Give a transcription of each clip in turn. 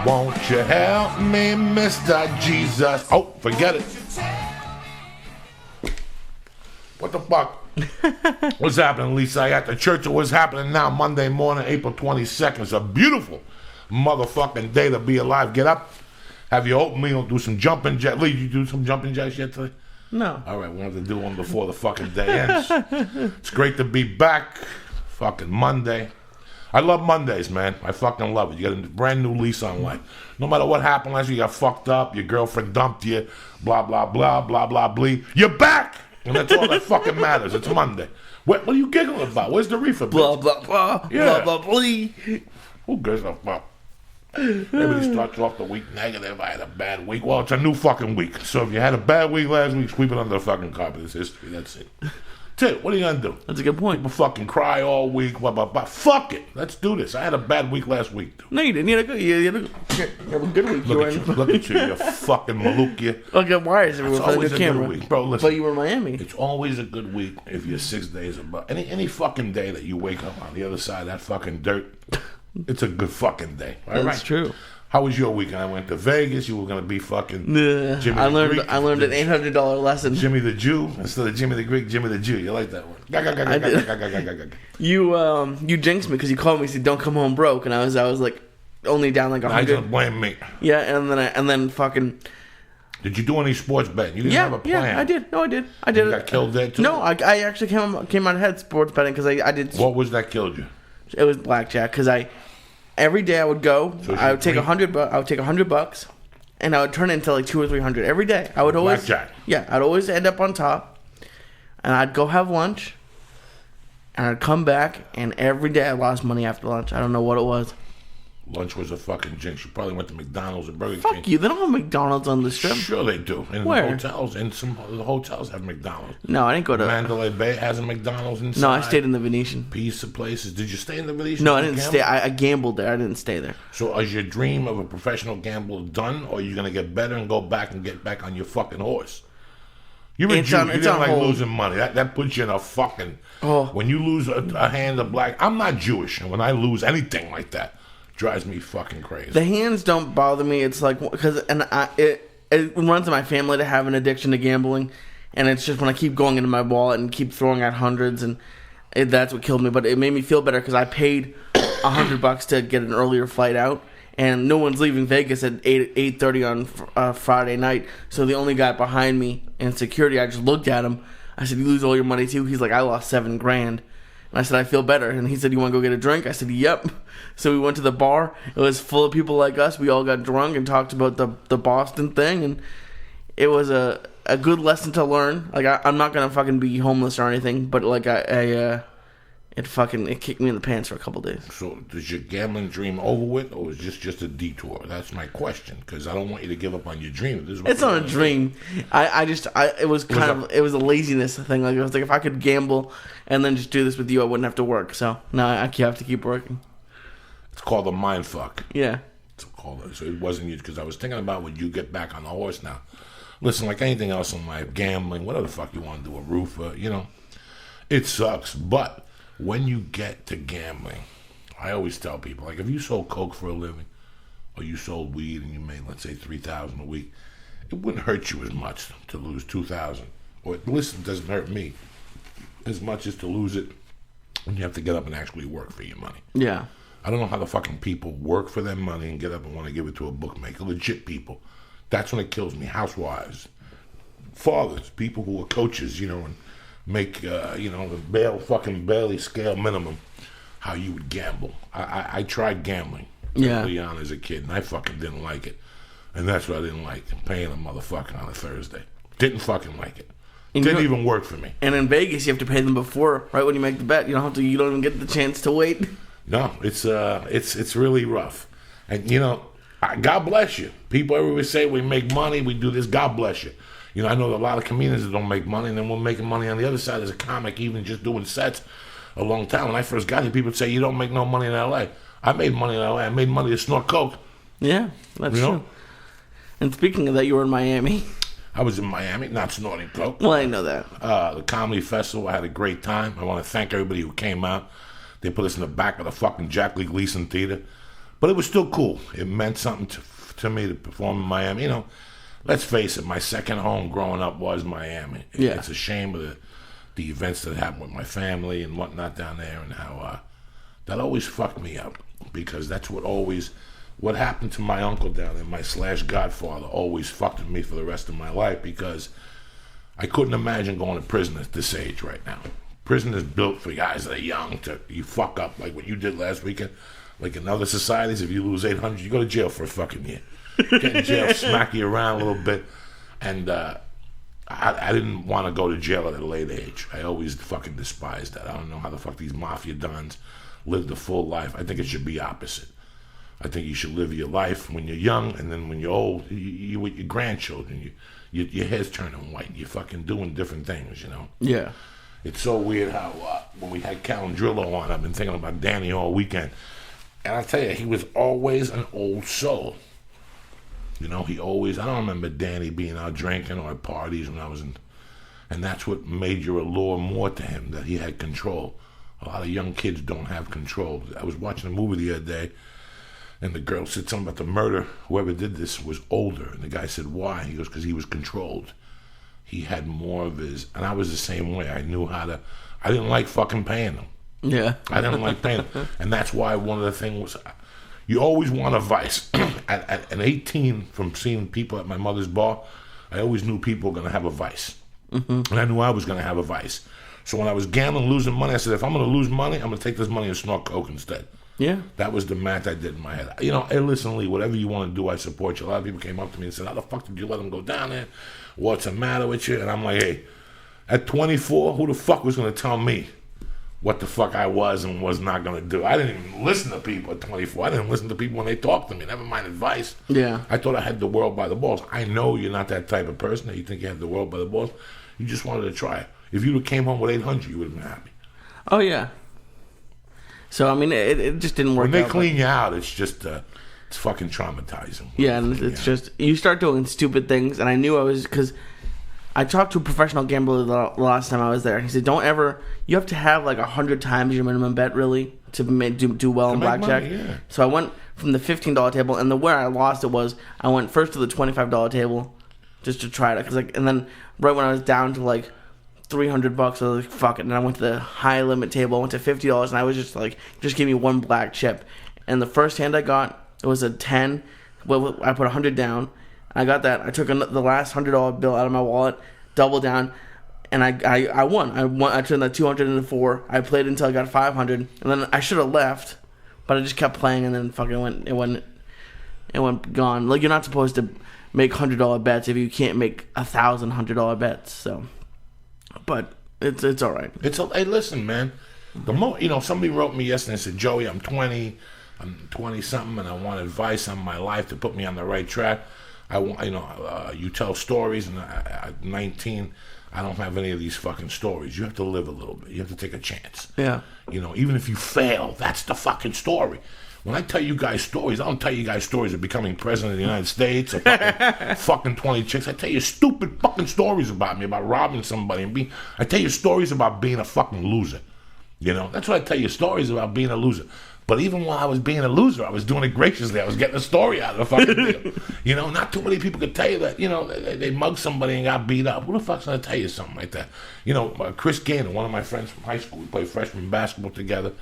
Won't you help me, Mr. Jesus? Oh, forget it. What the fuck? What's happening, Lisa? I at the church of what's happening now, Monday morning, April 22nd. It's a beautiful motherfucking day to be alive. Get up, have your oatmeal, do some jumping jacks. Lee, you do some jumping jacks yet today? No. All right, we'll have to do one before the fucking day ends. It's great to be back. Fucking Monday. I love Mondays, man. I fucking love it. You got a brand new lease on life. No matter what happened last week, you got fucked up, your girlfriend dumped you, blah, blah, blah, blah, blah, blah. You're back! And that's all that fucking matters. It's Monday. What are you giggling about? Where's the reefer, bitch? Blah, blah, blah. Yeah. Blah, blah, blah. Who gives a fuck? Everybody starts off the week negative. I had a bad week. Well, it's a new fucking week. So if you had a bad week last week, sweep it under the fucking carpet. It's history. That's it. That's it. What are you going to do? That's a good point. People fucking cry all week. Blah, blah, blah. Fuck it. Let's do this. I had a bad week last week, dude. No, you didn't. You had a good week. Look at you. Look at you. You fucking malook. You. Look at wires everywhere for the Always a camera. good week. Bro, listen. But you were in Miami. It's always a good week if you're 6 days above. Any fucking day that you wake up on the other side of that fucking dirt, it's a good fucking day. All That's right? true. How was your weekend? I went to Vegas. You were going to be fucking Jimmy I the learned Greek. an $800 lesson. Jimmy the Jew instead of Jimmy the Greek, Jimmy the Jew. You like that one? You jinxed me because you called me and said don't come home broke, and I was like only down like 100. I don't blame me. Yeah, and then fucking. Did you do any sports betting? You didn't have a plan. Yeah, I did. No, I did. I did. You got killed there too? No, I actually came out ahead sports betting because I did. What was that killed you? It was blackjack because every day I would go. So I would take $100. I would take $100, and I would turn it into like 200 or 300 every day. I would always. Blackjack. Yeah, I'd always end up on top, and I'd go have lunch, and I'd come back, and every day I lost money after lunch. I don't know what it was. Lunch was a fucking jinx. You probably went to McDonald's or Burger King. Fuck you! They don't have McDonald's on the strip. Sure they do. In Where? the hotels, and some of the hotels have McDonald's. No, I didn't go to. Mandalay Bay has a McDonald's inside. No, I stayed in the Venetian. Piece of places. Did you stay in the Venetian? No, I didn't stay. I gambled there. I didn't stay there. So is your dream of a professional gambler done, or are you going to get better and go back and get back on your fucking horse? You're a Jew. You didn't like losing money. That puts you in a fucking... Oh. When you lose a hand of black... I'm not Jewish, and when I lose anything like that, drives me fucking crazy. The hands don't bother me. It's like... because it runs in my family to have an addiction to gambling, and it's just when I keep going into my wallet and keep throwing out hundreds, and that's what killed me. But it made me feel better because I paid $100 to get an earlier flight out, and no one's leaving Vegas at 8:30 on Friday night. So the only guy behind me in security, I just looked at him. I said, "You lose all your money too?" He's like, "I lost $7,000." And I said, "I feel better." And he said, "You want to go get a drink?" I said, "Yep." So we went to the bar. It was full of people like us. We all got drunk and talked about the Boston thing, and it was a good lesson to learn. Like I'm not gonna fucking be homeless or anything, but like it kicked me in the pants for a couple days. So is your gambling dream over with, or is this just a detour? That's my question, because I don't want you to give up on your dream. It's not a dream. It was a laziness thing. Like I was like, if I could gamble and then just do this with you, I wouldn't have to work. So now I have to keep working. It's called a mind fuck. Yeah. So it wasn't you, because I was thinking about when you get back on the horse now. Listen, like anything else in life, gambling, whatever the fuck you want to do, a roofer, it sucks. But when you get to gambling, I always tell people, like if you sold coke for a living, or you sold weed and you made, let's say, $3,000 a week, it wouldn't hurt you as much to lose $2,000. Or at least it doesn't hurt me as much as to lose it when you have to get up and actually work for your money. Yeah. I don't know how the fucking people work for their money and get up and want to give it to a bookmaker. Legit people. That's when it kills me. Housewives, fathers, people who are coaches, and make, the barely scale minimum, how you would gamble. I tried gambling early on as a kid, and I fucking didn't like it. And that's what I didn't like, paying a motherfucker on a Thursday. Didn't fucking like it. Didn't even work for me. And in Vegas, you have to pay them before, right when you make the bet. You don't even get the chance to wait. No, it's really rough. And, God bless you. People everywhere say we make money, we do this. God bless you. I know a lot of comedians that don't make money, and then we're making money on the other side as a comic, even just doing sets a long time. When I first got here, people would say, you don't make no money in L.A. I made money in L.A. I made money to snort coke. Yeah, that's true. And speaking of that, you were in Miami. I was in Miami, not snorting coke. Well, I know that. The Comedy Festival, I had a great time. I want to thank everybody who came out. They put us in the back of the fucking Jack Lee Gleason Theater. But it was still cool. It meant something to me to perform in Miami. You know, let's face it, my second home growing up was Miami. Yeah. It's a shame of the events that happened with my family and whatnot down there, and how that always fucked me up, because that's what happened to my uncle down there, my /godfather, always fucked with me for the rest of my life, because I couldn't imagine going to prison at this age right now. Prison is built for guys that are young. You fuck up like what you did last weekend. Like in other societies, if you lose 800, you go to jail for a fucking year. Get in jail, smack you around a little bit. And I didn't want to go to jail at a late age. I always fucking despised that. I don't know how the fuck these mafia dons live the full life. I think it should be opposite. I think you should live your life when you're young, and then when you're old, you with your grandchildren, your hair's turning white. You're fucking doing different things, you know? Yeah. It's so weird how when we had Calandrillo on, I've been thinking about Danny all weekend. And I tell you, he was always an old soul. You know, I don't remember Danny being out drinking or at parties when I was in, and that's what made you allure more to him, that he had control. A lot of young kids don't have control. I was watching a movie the other day, and the girl said something about the murder. Whoever did this was older. And the guy said, why? He goes, because he was controlled. He had more of his, and I was the same way. I didn't like fucking paying them. Yeah. I didn't like paying them. And that's why one of the things was, you always want a vice. At 18, from seeing people at my mother's bar, I always knew people were going to have a vice. Mm-hmm. And I knew I was going to have a vice. So when I was gambling, losing money, I said, if I'm going to lose money, I'm going to take this money and snort coke instead. Yeah. That was the math I did in my head. You know, hey, listen, Lee, whatever you want to do, I support you. A lot of people came up to me and said, how the fuck did you let him go down there? What's the matter with you? And I'm like, hey, at 24, who the fuck was going to tell me what the fuck I was and was not going to do? I didn't even listen to people at 24. I didn't listen to people when they talked to me. Never mind advice. Yeah. I thought I had the world by the balls. I know you're not that type of person that you think you have the world by the balls. You just wanted to try it. If you came home with 800, you would have been happy. Oh, yeah. So, I mean, it just didn't work out. When they clean you out, it's just, it's fucking traumatizing. Yeah, and it's just, you start doing stupid things, and I knew I was, because I talked to a professional gambler the last time I was there, and he said, you have to have like 100 times your minimum bet, really, to do well in blackjack. Money, yeah. So I went from the $15 table, and where I lost it was, I went first to the $25 table, just to try it, and then right when I was down to like $300, I was like, fuck it, and I went to the high limit table, I went to $50, and I was just like, just give me one black chip, and the first hand I got, it was a 10, well, I put 100 down, I got that, I took the last $100 bill out of my wallet, doubled down, and I won. I turned that 200 into 4. I played until I got 500, and then I should have left, but I just kept playing, and then fucking it went gone. Like, you're not supposed to make $100 bets if you can't make $1,000 bets. So, but it's all right. Hey, listen, man. Somebody wrote me yesterday and said, Joey, I'm 20 something, and I want advice on my life to put me on the right track. I want, you tell stories, and at 19, I don't have any of these fucking stories. You have to live a little bit. You have to take a chance. Yeah. Even if you fail, that's the fucking story. When I tell you guys stories, I don't tell you guys stories of becoming president of the United States or fucking 20 chicks. I tell you stupid fucking stories about me, about robbing somebody. I tell you stories about being a fucking loser. That's what I tell you, stories about being a loser. But even while I was being a loser, I was doing it graciously. I was getting a story out of the fucking deal. Not too many people could tell you that, they mugged somebody and got beat up. Who the fuck's going to tell you something like that? Chris Gaynor, one of my friends from high school, we played freshman basketball together.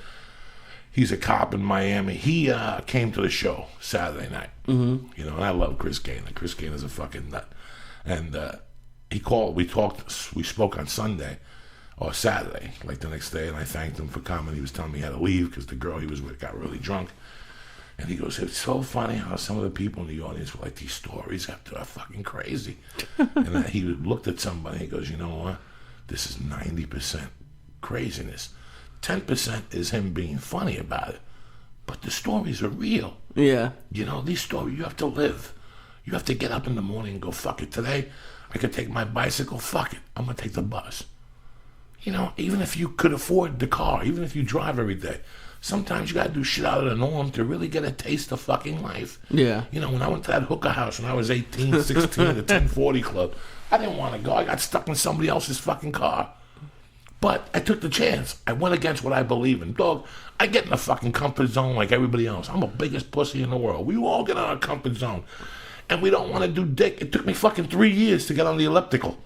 He's a cop in Miami. He came to the show Saturday night. Mm-hmm. And I love Chris Gaynor. Chris Gaynor's a fucking nut. And he called. We spoke on Sunday. Or Saturday, like the next day, and I thanked him for coming. He was telling me he had to leave because the girl he was with got really drunk. And he goes, it's so funny how some of the people in the audience were like, these stories are fucking crazy. And he looked at somebody, he goes, you know what? This is 90% craziness. 10% is him being funny about it. But the stories are real. Yeah. These stories, you have to live. You have to get up in the morning and go, fuck it. Today, I could take my bicycle, fuck it. I'm going to take the bus. Even if you could afford the car, even if you drive every day, sometimes you got to do shit out of the norm to really get a taste of fucking life. Yeah. When I went to that hookah house when I was 18, 16, the 1040 club, I didn't want to go. I got stuck in somebody else's fucking car. But I took the chance. I went against what I believe in. Dog, I get in the fucking comfort zone like everybody else. I'm the biggest pussy in the world. We all get in our comfort zone. And we don't want to do dick. It took me fucking 3 years to get on the elliptical.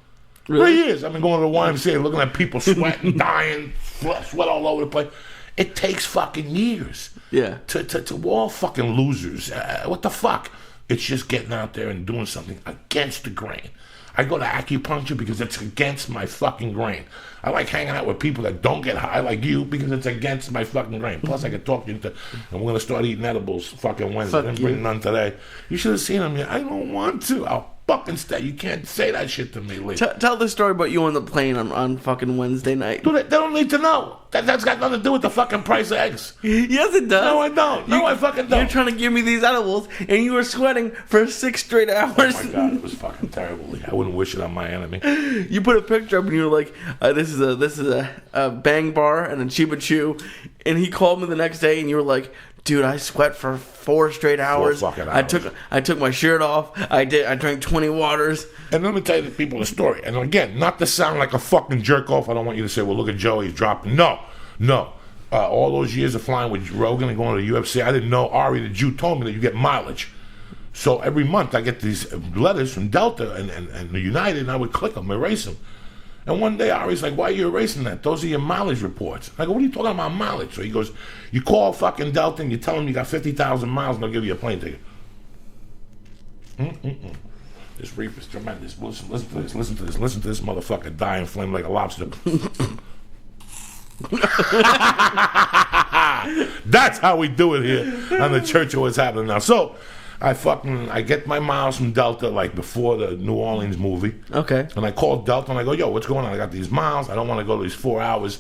Really? 3 years. I've been going to the YMCA looking at people sweating, dying, sweat all over the place. It takes fucking years. Yeah. We're all fucking losers. What the fuck? It's just getting out there and doing something against the grain. I go to acupuncture because it's against my fucking grain. I like hanging out with people that don't get high like you because it's against my fucking grain. Plus, I can talk you into, and we're going to start eating edibles fucking Wednesday. I didn't bring none today. You should have seen them. I don't want to. I'll fucking stay. You can't say that shit to me, Lee. Tell the story about you on the plane on fucking Wednesday night. Dude, they don't need to know. That's got nothing to do with the fucking price of eggs. Yes, it does. No, I don't. No, I fucking don't. You're trying to give me these edibles, and you were sweating for 6 straight hours. Oh my God, it was fucking terrible, Lee. I wouldn't wish it on my enemy. You put a picture up, and you were like, "This is a Bang Bar and a Chiba Chew," and he called me the next day, and you were like, "Dude, I sweat for 4 straight hours. 4 fucking hours. I took my shirt off. I drank 20 waters." And let me tell you the people the story. And again, not to sound like a fucking jerk off. I don't want you to say, "Well, look at Joey, he's dropping." No. All those years of flying with Rogan and going to the UFC, I didn't know. Ari, the Jew, told me that you get mileage. So every month I get these letters from Delta and United, and I would click them, erase them. And one day Ari's like, "Why are you erasing that? Those are your mileage reports." I go, "What are you talking about mileage?" So he goes, "You call fucking Delta and you tell them you got 50,000 miles and they'll give you a plane ticket." This reef is tremendous. Listen to this. Listen to this. Listen to this motherfucker die and flame like a lobster. That's how we do it here on the Church of What's Happening Now. So I get my miles from Delta like before the New Orleans movie. Okay. And I called Delta and I go, "Yo, what's going on? I got these miles. I don't want to go these 4 hours.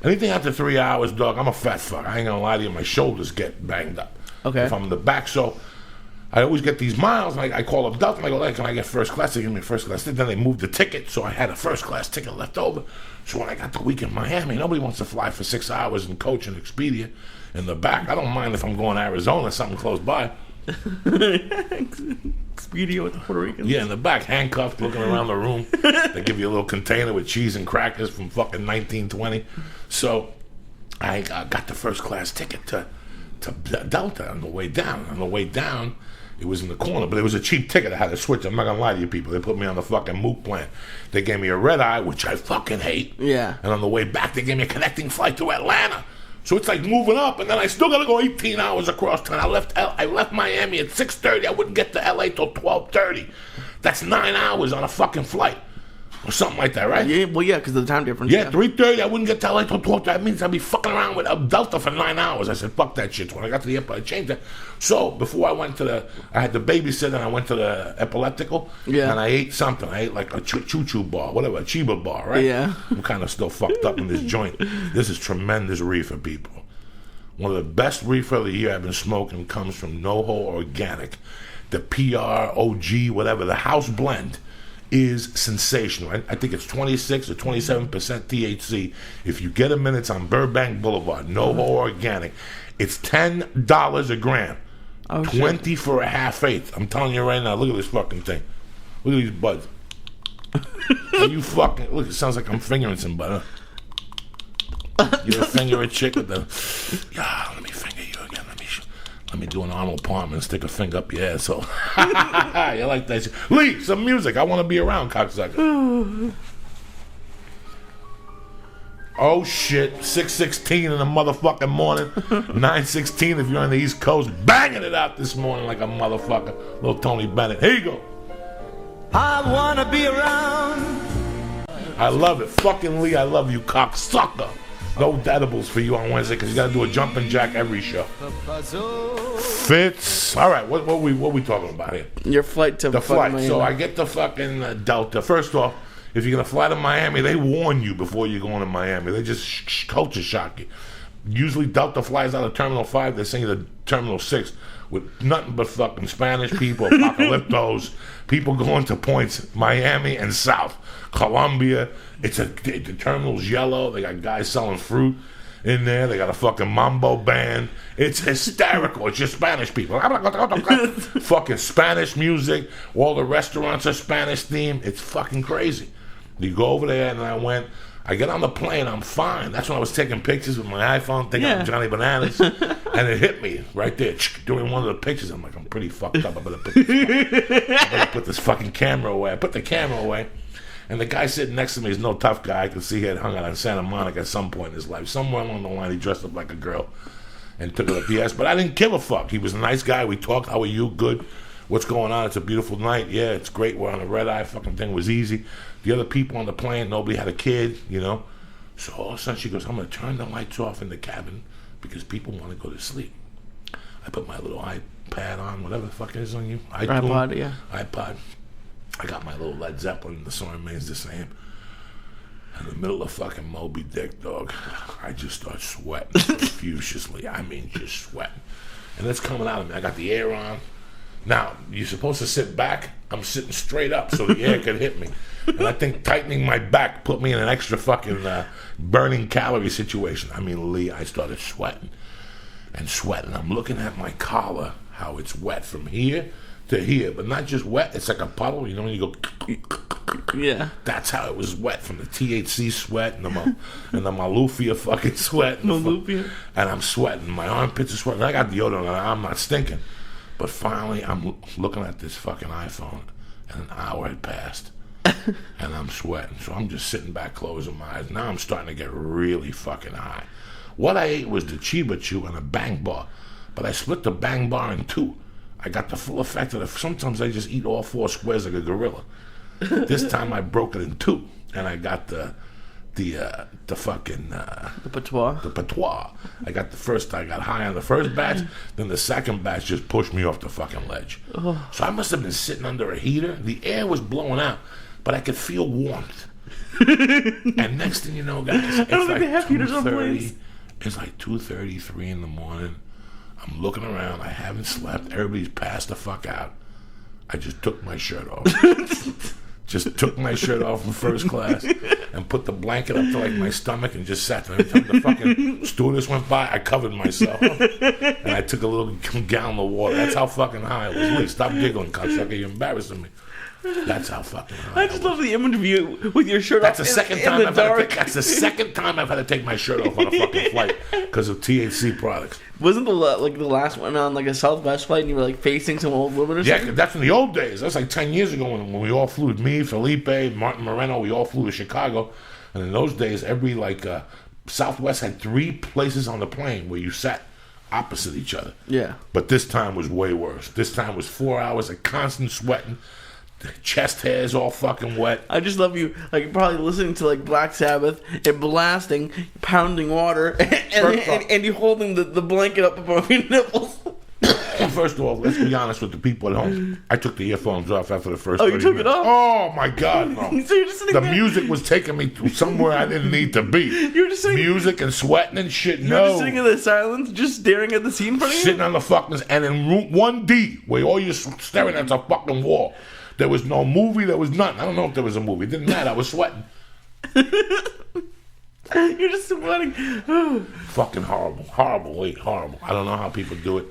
Anything after 3 hours, dog, I'm a fat fuck. I ain't gonna lie to you, my shoulders get banged up. Okay. If I'm in the back. So I always get these miles, and I call up Delta, and I go, "Hey, can I get first class?" They give me first class. Then they moved the ticket, so I had a first class ticket left over. So when I got the week in Miami, nobody wants to fly for 6 hours and coach and Expedia in the back. I don't mind if I'm going to Arizona, something close by. Expedia with the Puerto Ricans. Yeah, in the back, handcuffed, looking around the room. They give you a little container with cheese and crackers from fucking 1920. So I got the first class ticket to Delta on the way down. On the way down, it was in the corner, but it was a cheap ticket. I had to switch. I'm not gonna lie to you people. They put me on the fucking MOOC plan. They gave me a red eye, which I fucking hate. Yeah. And on the way back, they gave me a connecting flight to Atlanta. So it's like moving up, and then I still gotta go 18 hours across town. I left Miami at 6:30. I wouldn't get to LA till 12:30. That's 9 hours on a fucking flight. Or something like that, right? Yeah, well, yeah, because of the time difference. Yeah, 3:30. I wouldn't get to LA till 12:30. That means I'd be fucking around with Delta for 9 hours. I said, "Fuck that shit." So when I got to the airport, I changed that. So before I went to I had the babysitter, and I went to the epileptical. Yeah. And I ate something. I ate like a choo-choo bar, whatever, a Chiba bar, right? Yeah. I'm kind of still fucked up in this joint. This is tremendous reefer, people. One of the best reefer of the year I've been smoking comes from NoHo Organic. The PROG, whatever, the house blend is sensational. I think it's 26 or 27% THC. If you get a minute, it's on Burbank Boulevard. NoHo Organic. It's $10 a gram. Oh, 20 for a half eighth. I'm telling you right now, look at this fucking thing. Look at these buds. Are you fucking... Look, it sounds like I'm fingering somebody. You ever finger a chick with the... Yeah, let me finger you again. Let me do an Arnold Palmer and stick a finger up your asshole. You like that shit? Lee, some music. I want to be around, cocksucker. Oh, shit. 6:16 in the motherfucking morning. 9:16 if you're on the East Coast. Banging it out this morning like a motherfucker. Little Tony Bennett. Here you go. I want to be around. I love it. Fucking Lee, I love you, cocksucker. No edibles for you on Wednesday because you got to do a jumping jack every show. Fitz. All right, what we talking about here? Your flight to the flight. Miami. So I get the fucking Delta. First off, if you're gonna fly to Miami, they warn you before you go into Miami. They just culture shock you. Usually Delta flies out of Terminal 5. They send you to Terminal 6 with nothing but fucking Spanish people, apocalyptos, people going to points Miami and South. Colombia. The terminal's yellow. They got guys selling fruit in there. They got a fucking mambo band. It's hysterical. It's just Spanish people. Fucking Spanish music. All the restaurants are Spanish themed. It's fucking crazy. You go over there, and I went. I get on the plane, I'm fine. That's when I was taking pictures with my iPhone, thinking I'm Johnny Bananas. And it hit me right there during one of the pictures. I'm like, I'm pretty fucked up. I better put this fucking camera away. I put the camera away. And the guy sitting next to me is no tough guy. I could see he had hung out on Santa Monica at some point in his life. Somewhere along the line, he dressed up like a girl and took it to Diaz. But I didn't give a fuck. He was a nice guy. We talked. How are you? Good. What's going on? It's a beautiful night. Yeah, it's great. We're on a red eye. Fucking thing was easy. The other people on the plane, nobody had a kid, you know. So all of a sudden she goes, I'm going to turn the lights off in the cabin because people want to go to sleep. I put my little iPad on, whatever the fuck it is on you. iPod, yeah. iPod. I got my little Led Zeppelin, the song remains the same. In the middle of fucking Moby Dick, dog, I just start sweating profusely. I mean, just sweating. And it's coming out of me. I got the air on. Now, you're supposed to sit back. I'm sitting straight up so the air could hit me. And I think tightening my back put me in an extra fucking burning calorie situation. I mean, Lee, I started sweating and sweating. I'm looking at my collar, how it's wet from here to here, but not just wet. It's like a puddle. You know when you go. Yeah. That's how it was wet from the THC sweat and the Malufia fucking sweat. And I'm sweating. My armpits are sweating. I got deodorant on. I'm not stinking. But finally, I'm looking at this fucking iPhone, and an hour had passed, and I'm sweating. So I'm just sitting back, closing my eyes. Now I'm starting to get really fucking high. What I ate was the Chiba Chew and a Bang Bar, but I split the Bang Bar in two. I got the full effect of it. Sometimes I just eat all 4 squares like a gorilla. This time I broke it in two, and I got the fucking the patois. The patois. I got high on the first batch, then the second batch just pushed me off the fucking ledge. Oh. So I must have been sitting under a heater. The air was blowing out, but I could feel warmth. And next thing you know, guys, it's like 2:30. It's like 2:33 in the morning. I'm looking around. I haven't slept. Everybody's passed the fuck out. I just took my shirt off. Just took my shirt off in first class and put the blanket up to like my stomach and just sat there. Every time the fucking stewardess went by, I covered myself and I took a little gallon of water. That's how fucking high I was. Wait, stop giggling, cocksucker. You're embarrassing me. That's how fucking high I just love the image of you with your shirt off. That's the second time I've had to take my shirt off on a fucking flight because of THC products. Wasn't the last one on like a Southwest flight and you were like facing some old woman or something? Yeah, that's in the old days. That's like 10 years ago when we all flew. Me, Felipe, Martin Moreno, we all flew to Chicago. And in those days, every Southwest had 3 places on the plane where you sat opposite each other. Yeah. But this time was way worse. This time was 4 hours of constant sweating. The chest hairs all fucking wet. I just love you, like probably listening to like Black Sabbath and blasting, pounding water, and you holding the blanket up above your nipples. First of all, let's be honest with the people at home. I took the earphones off after the first. Oh, you took it off? Oh my God, no! So you're just sitting there. Music was taking me to somewhere I didn't need to be. You were just sitting music and sweating and shit. You were just sitting in the silence, just staring at the scene in front of you. Sitting on the fucking and in room 1D, where all you're staring at is a fucking wall. There was no movie. There was nothing. I don't know if there was a movie. It didn't matter. I was sweating. You're just sweating. Fucking horrible. Horrible. I don't know how people do it.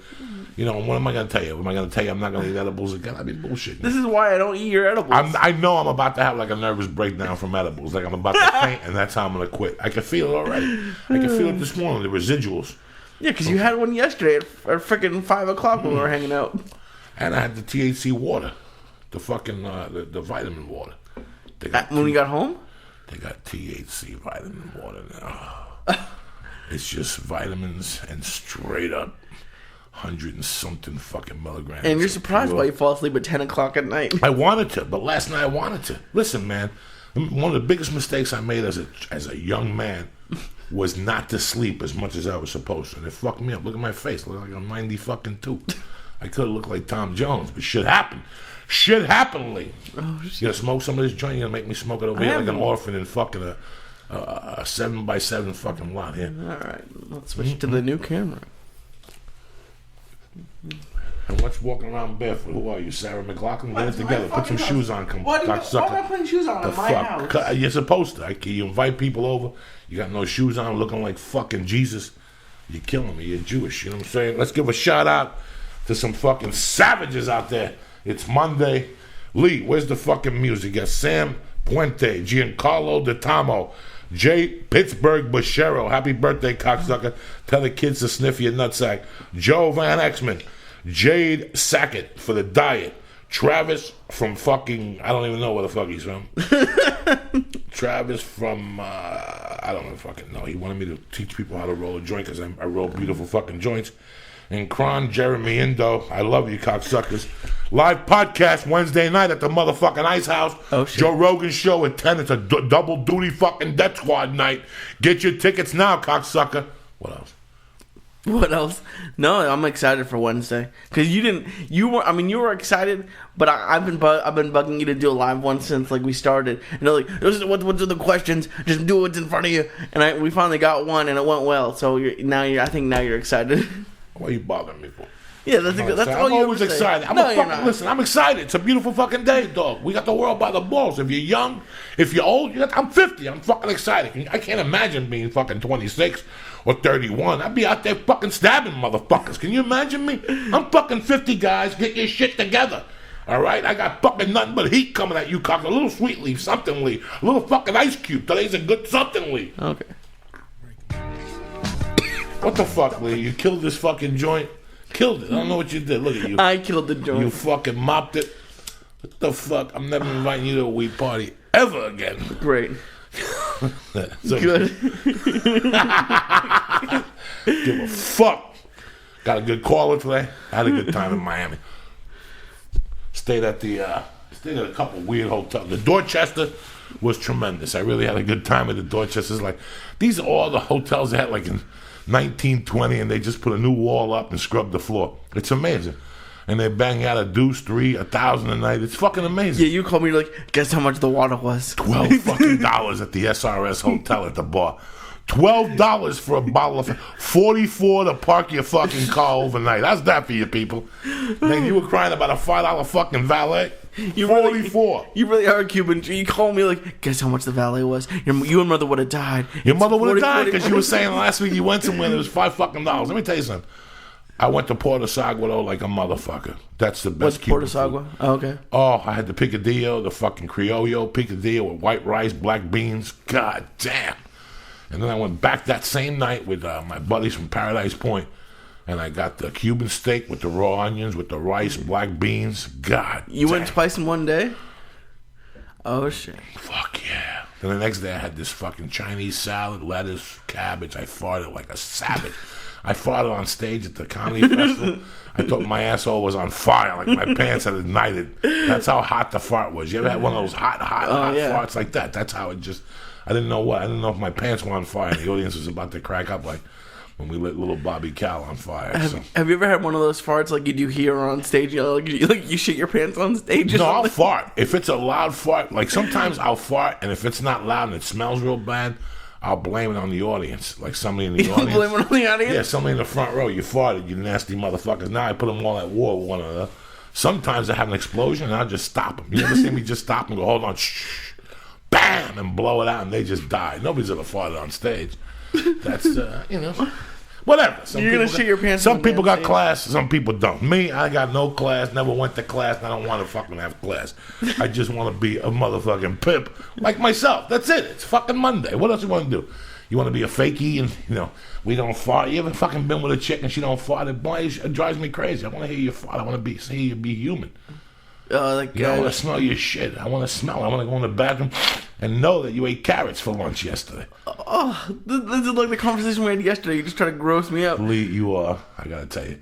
You know, what am I going to tell you? Am I going to tell you I'm not going to eat edibles again? I mean, bullshit. This is why I don't eat your edibles. I know I'm about to have like a nervous breakdown from edibles. Like I'm about to faint, and that's how I'm going to quit. I can feel it already. I can feel it this morning, the residuals. Yeah, because you had one yesterday at freaking 5 o'clock when we were hanging out. And I had the THC water. The fucking the vitamin water. When we got home? They got THC vitamin water now. It's just vitamins and straight up 100 and something fucking milligrams. And you're surprised why you fall asleep at 10 o'clock at night. I wanted to, but last night I wanted to. Listen, man, one of the biggest mistakes I made as a young man was not to sleep as much as I was supposed to. And it fucked me up. Look at my face. Look like I'm 90 fucking 2. I could have looked like Tom Jones, but shit happened. Shit happened, Lee. Oh, you gonna smoke some of this joint? You gonna make me smoke it over here like an orphan in fucking a 7x7 fucking lot here? All right, let's switch to the new camera. And what's walking around barefoot? Who are you, Sarah McLachlan? Get it together. Put some shoes on. Why am I putting shoes on in my house? You're supposed to. You invite people over. You got no shoes on, looking like fucking Jesus. You're killing me. You're Jewish. You know what I'm saying? Let's give a shout out to some fucking savages out there. It's Monday. Lee, where's the fucking music? You got Sam Puente, Giancarlo D'Atamo, J. Pittsburgh Bushero, happy birthday, cocksucker. Tell the kids to sniff your nutsack. Joe Van Exman. Jade Sackett for the diet. Travis from fucking, I don't even know where the fuck he's from. Travis from, I don't even fucking know. He wanted me to teach people how to roll a joint because I roll beautiful fucking joints. And Kron Jeremy Indo, I love you, cocksuckers. Live podcast Wednesday night at the motherfucking Ice House. Oh, shit. Joe Rogan show at 10. It's a double duty fucking Death Squad night. Get your tickets now, cocksucker. What else? What else? No, I'm excited for Wednesday because you were excited, but I've been bugging you to do a live one since like we started. And they're like, "What's the questions? Just do what's in front of you." And we finally got one, and it went well. So I think now you're excited. What are you bothering me for? Yeah, that's all I'm you always excited. Listen, I'm excited. It's a beautiful fucking day, dog. We got the world by the balls. If you're young, if you're old, I'm 50. I'm fucking excited. I can't imagine being fucking 26 or 31. I'd be out there fucking stabbing motherfuckers. Can you imagine me? I'm fucking 50, guys. Get your shit together. All right? I got fucking nothing but heat coming at you, cock. A little sweet leaf, something leaf. A little fucking ice cube. Today's a good something leaf. Okay. What the fuck, Lee? You killed this fucking joint? Killed it. I don't know what you did. Look at you. I killed the joint. You fucking mopped it. What the fuck? I'm never inviting you to a weed party ever again. Great. So, Good. give a fuck. Got a good caller today. I had a good time in Miami. Stayed at a couple weird hotels. The Dorchester was tremendous. I really had a good time at the Dorchester. Like, these are all the hotels they had like in 1920, and they just put a new wall up and scrubbed the floor. It's amazing. And they bang out a deuce, $1,000 a night. It's fucking amazing. Yeah, you called me like, guess how much the water was? $12 fucking dollars at the SRS hotel at the bar. $12 for a bottle of $44 to park your fucking car overnight. How's that for you people? Man, you were crying about a $5 fucking valet. You 44. You really are a Cuban. You called me like, guess how much the valet was? You and mother would have died. Your mother would have died because you were saying last week you went somewhere and it was $5 fucking dollars. Let me tell you something. I went to Porto Sagua though like a motherfucker. That's the best. What's Cuban Porto Sagua? Oh, okay. Oh, I had the picadillo, the fucking criollo picadillo with white rice, black beans. God damn. And then I went back that same night with my buddies from Paradise Point, and I got the Cuban steak with the raw onions, with the rice, black beans. God You damn. went twice in one day? Oh, shit. Fuck yeah. Then the next day I had this fucking Chinese salad, lettuce, cabbage. I farted like a savage. I farted on stage at the comedy festival. I thought my asshole was on fire, like my pants had ignited. That's how hot the fart was. You ever had one of those hot farts like that? That's how it just... I didn't know if my pants were on fire and the audience was about to crack up like when we lit little Bobby Cal on fire. Have you ever had one of those farts like you do here on stage? You know, like you shit your pants on stage? No, I'll fart. If it's a loud fart, like sometimes I'll fart, and if it's not loud and it smells real bad, I'll blame it on the audience. Like somebody in the audience. Blame it on the audience? Yeah, somebody in the front row. You farted, you nasty motherfuckers. Now I put them all at war with one another. Sometimes I have an explosion and I'll just stop them. You ever see me just stop and go, hold on, shh. Bam! And blow it out, and they just die. Nobody's ever farted on stage. That's, whatever. You're going to shit your pants. Some people got class, some people don't. Me, I got no class, never went to class, and I don't want to fucking have class. I just want to be a motherfucking pimp like myself. That's it. It's fucking Monday. What else you want to do? You want to be a fakie and, we don't fart? You ever fucking been with a chick and she don't fart? It drives me hear I want to hear you fart. I want to hear you be human. I want to smell your shit. I want to smell. I want to go in the bathroom and know that you ate carrots for lunch yesterday. Oh, this is like the conversation we had yesterday. You just try to gross me up. Lee, you are. I got to tell you.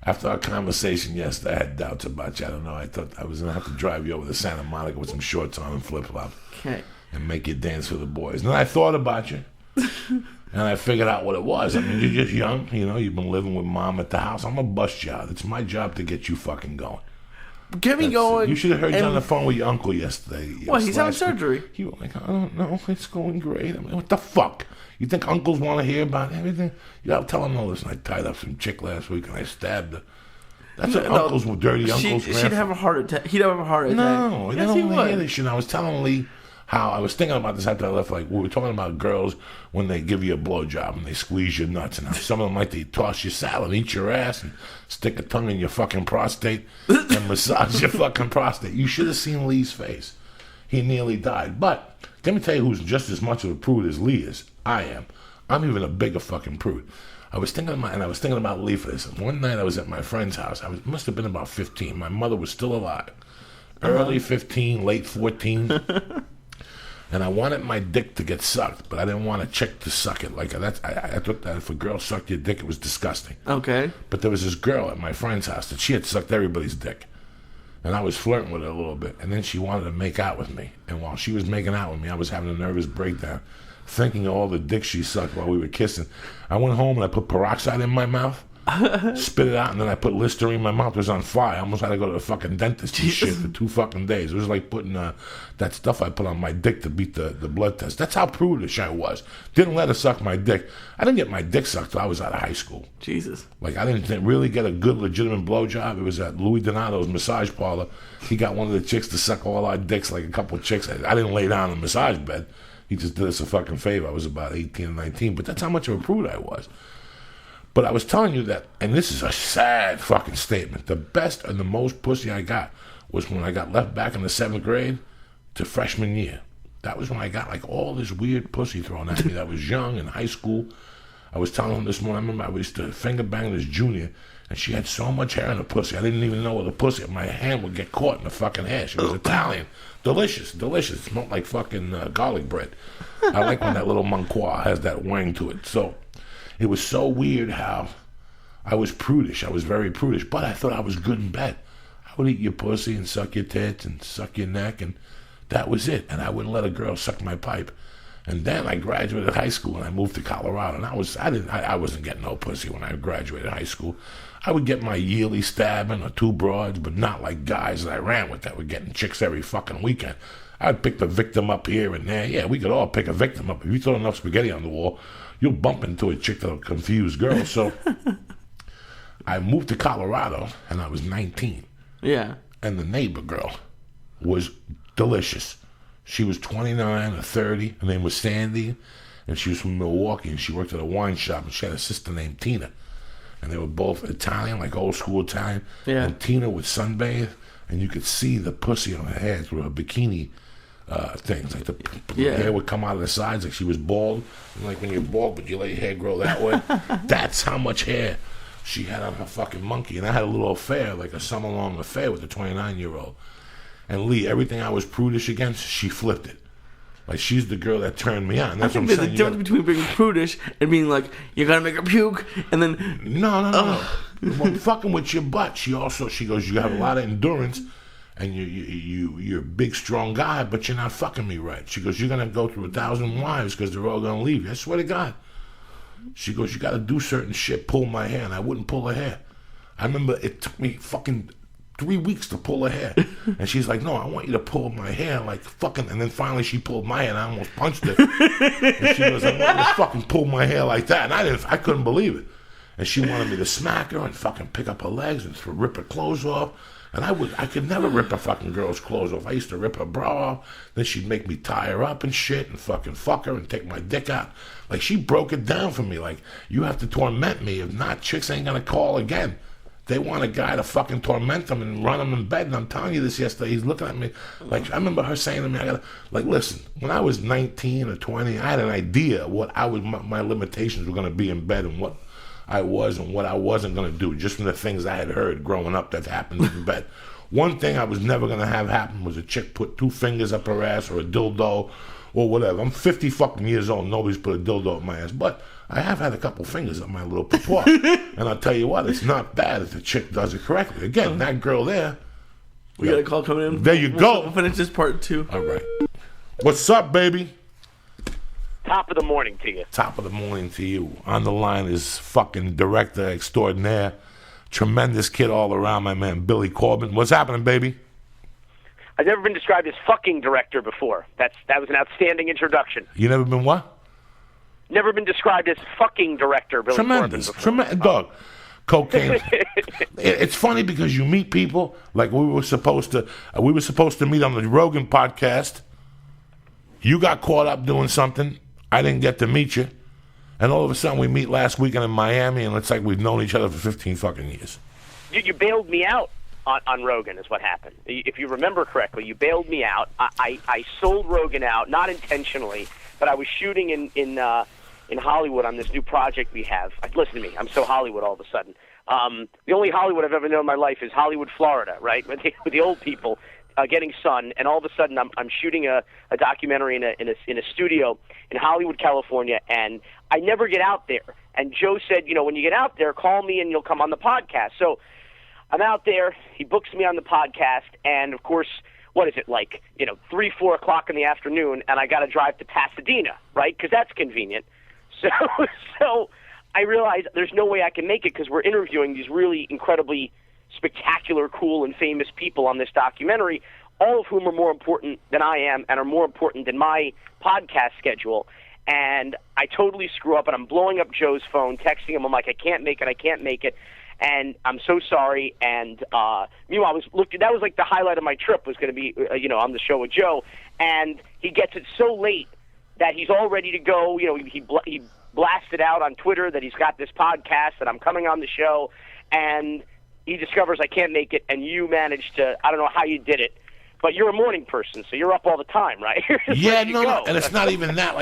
After our conversation yesterday, I had doubts about you. I don't know. I thought I was going to have to drive you over to Santa Monica with some shorts on and flip-flops. Okay. And make you dance for the boys. And then I thought about you. And I figured out what it was. I mean, you're just young. You've been living with mom at the house. I'm going to bust you out. It's my job to get you fucking going. Get me going. You should have heard you on the phone with your uncle yesterday. What? He's having surgery. He was like, I don't know. It's going great. I mean, what the fuck? You think uncles want to hear about everything? You got to tell them, no, listen, I tied up some chick last week and I stabbed her. That's what uncles were dirty uncles. She'd have a heart attack. He'd have a heart attack. No, yes, he would. Hear this shit. I was telling Lee how I was thinking about this after I left. Like, we were talking about girls when they give you a blowjob and they squeeze your nuts, and how some of them like to toss your salad, eat your ass, and stick a tongue in your fucking prostate and massage your fucking prostate. You should have seen Lee's face. He nearly died. But let me tell you who's just as much of a prude as Lee is. I am. I'm even a bigger fucking prude. I was thinking about Lee for this. One night I was at my friend's house. Must have been about 15. My mother was still alive. Early 15, late 14. And I wanted my dick to get sucked, but I didn't want a chick to suck it. Like I thought that if a girl sucked your dick, it was disgusting. Okay. But there was this girl at my friend's house that she had sucked everybody's dick. And I was flirting with her a little bit. And then she wanted to make out with me. And while she was making out with me, I was having a nervous breakdown, thinking of all the dick she sucked while we were kissing. I went home and I put peroxide in my mouth, spit it out, and then I put Listerine. My mouth was on fire. I almost had to go to the fucking dentist and shit for 2 fucking days. It was like putting that stuff I put on my dick to beat the blood test. That's how prudish I was. Didn't let her suck my dick. I didn't get my dick sucked till I was out of high school. Jesus. Like, I didn't really get a good, legitimate blowjob. It was at Louis Donato's massage parlor. He got one of the chicks to suck all our dicks, like a couple of chicks. I didn't lay down in the massage bed. He just did us a fucking favor. I was about 18 or 19, but that's how much of a prude I was. But I was telling you that, and this is a sad fucking statement, the best and the most pussy I got was when I got left back in the 7th grade to freshman year. That was when I got like all this weird pussy thrown at me that was young in high school. I was telling him this morning, I remember I used to finger bang this junior, and she had so much hair in her pussy, I didn't even know what the pussy, my hand would get caught in the fucking hair. She was Italian. Delicious. It smelled like fucking garlic bread. I like when that little manqua has that wang to it. So it was so weird how I was prudish. I was very prudish, but I thought I was good in bed. I would eat your pussy and suck your tits and suck your neck, and that was it. And I wouldn't let a girl suck my pipe. And then I graduated high school and I moved to Colorado. And I wasn't getting no pussy when I graduated high school. I would get my yearly stabbing or 2 broads, but not like guys that I ran with that were getting chicks every fucking weekend. I'd pick the victim up here and there. Yeah, we could all pick a victim up. If you throw enough spaghetti on the wall, you'll bump into a chick that'll confuse girls. So I moved to Colorado and I was 19. Yeah. And the neighbor girl was delicious. She was 29 or 30. Her name was Sandy, and she was from Milwaukee, and she worked at a wine shop, and she had a sister named Tina. And they were both Italian, like old school Italian. Yeah. And Tina would sunbathe, and you could see the pussy on her head through her bikini things. Like the hair would come out of the sides, like she was bald. And like when you're bald, but you let your hair grow that way. That's how much hair she had on her fucking monkey. And I had a little affair, like a summer-long affair with a 29-year-old. And Lee, everything I was prudish against, she flipped it. Like, she's the girl that turned me on. That's what I'm saying. There's a difference between being prudish and being like, you gotta make her puke, and then... No. Well, fucking with your butt. She goes, you have a lot of endurance, and you're a big, strong guy, but you're not fucking me right. She goes, you're gonna go through 1,000 wives because they're all gonna leave you. I swear to God. She goes, you gotta do certain shit, pull my hair, and I wouldn't pull her hair. I remember it took me fucking 3 weeks to pull her hair. And she's like, no, I want you to pull my hair like fucking... And then finally she pulled my hair and I almost punched her. And she goes, I want you to fucking pull my hair like that. And I couldn't believe it. And she wanted me to smack her and fucking pick up her legs and rip her clothes off. And I could never rip a fucking girl's clothes off. I used to rip her bra off. Then she'd make me tie her up and shit and fucking fuck her and take my dick out. Like, she broke it down for me. Like, you have to torment me. If not, chicks ain't gonna call again. They want a guy to fucking torment them and run them in bed. And I'm telling you this yesterday. He's looking at me like, I remember her saying to me, listen, when I was 19 or 20, I had an idea what my limitations were going to be in bed and what I was and what I wasn't going to do, just from the things I had heard growing up that happened in bed. One thing I was never going to have happen was a chick put 2 fingers up her ass or a dildo or whatever. I'm 50 fucking years old. Nobody's put a dildo up my ass. But I have had a couple fingers up my little patois. And I'll tell you what, it's not bad if the chick does it correctly. Again, that girl there. We got a call coming in. There you go. We'll finish this part 2. All right. What's up, baby? Top of the morning to you. Top of the morning to you. On the line is fucking director extraordinaire. Tremendous kid all around, my man, Billy Corben. What's happening, baby? I've never been described as fucking director before. That was an outstanding introduction. You never been what? Never been described as fucking director, Billy Tremendous. Corben. Dog. Cocaine. It's funny because you meet people like we were supposed to meet on the Rogan podcast. You got caught up doing something. I didn't get to meet you. And all of a sudden we meet last weekend in Miami and it's like we've known each other for 15 fucking years. You bailed me out on Rogan is what happened. If you remember correctly, you bailed me out. I sold Rogan out, not intentionally, but I was shooting in Hollywood on this new project we have. Listen to me, I'm so Hollywood all of a sudden. The only Hollywood I've ever known in my life is Hollywood, Florida, right? With the old people getting sun, and all of a sudden I'm shooting a documentary in a studio in Hollywood, California, and I never get out there. And Joe said, when you get out there, call me and you'll come on the podcast. So I'm out there. He books me on the podcast, and of course, what is it, 3, 4 o'clock in the afternoon, and I got to drive to Pasadena, right? Because that's convenient. So I realized there's no way I can make it because we're interviewing these really incredibly spectacular, cool, and famous people on this documentary, all of whom are more important than I am and are more important than my podcast schedule. And I totally screw up, and I'm blowing up Joe's phone, texting him. I'm like, I can't make it. And I'm so sorry. And meanwhile, that was like the highlight of my trip was going to be, on the show with Joe. And he gets it so late that he's all ready to go. He blasted out on Twitter that he's got this podcast, that I'm coming on the show. And he discovers I can't make it, and you managed to, I don't know how you did it, but you're a morning person, so you're up all the time, right? Yeah, no, and it's not even that.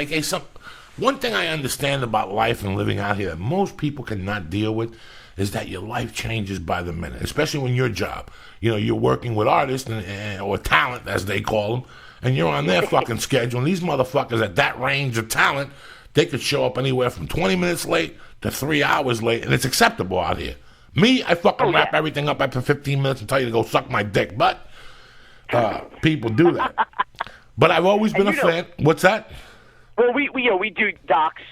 One thing I understand about life and living out here that most people cannot deal with is that your life changes by the minute, especially when your job. You're working with artists or talent, as they call them, and you're on their fucking schedule. And these motherfuckers at that range of talent, they could show up anywhere from 20 minutes late to 3 hours late, and it's acceptable out here. Me, I fucking wrap everything up after 15 minutes and tell you to go suck my dick, but people do that. But I've always been a fan. What's that? Well, we do docs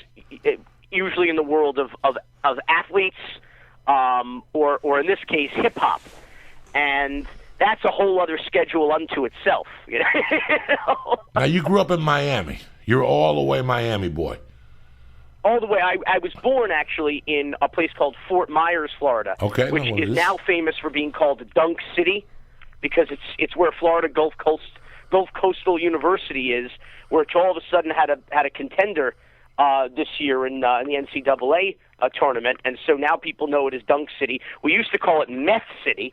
usually in the world of athletes, or in this case, hip hop, and that's a whole other schedule unto itself. Now you grew up in Miami. You're all the way Miami boy. All the way. I was born actually in a place called Fort Myers, Florida, which is now famous for being called Dunk City, because it's where Florida Gulf Coastal University is, which all of a sudden had a contender this year in the NCAA tournament, and so now people know it as Dunk City. We used to call it Meth City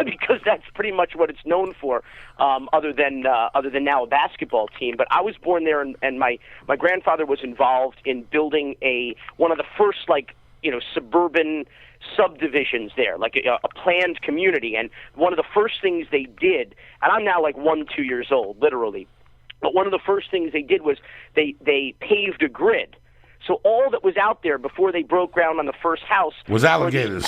because that's pretty much what it's known for, other than now a basketball team. But I was born there, and my grandfather was involved in building one of the first suburban subdivisions there, like a planned community. And one of the first things they did, and I'm now 1-2 years old, literally, but one of the first things they did was they paved a grid. So all that was out there before they broke ground on the first house was alligators.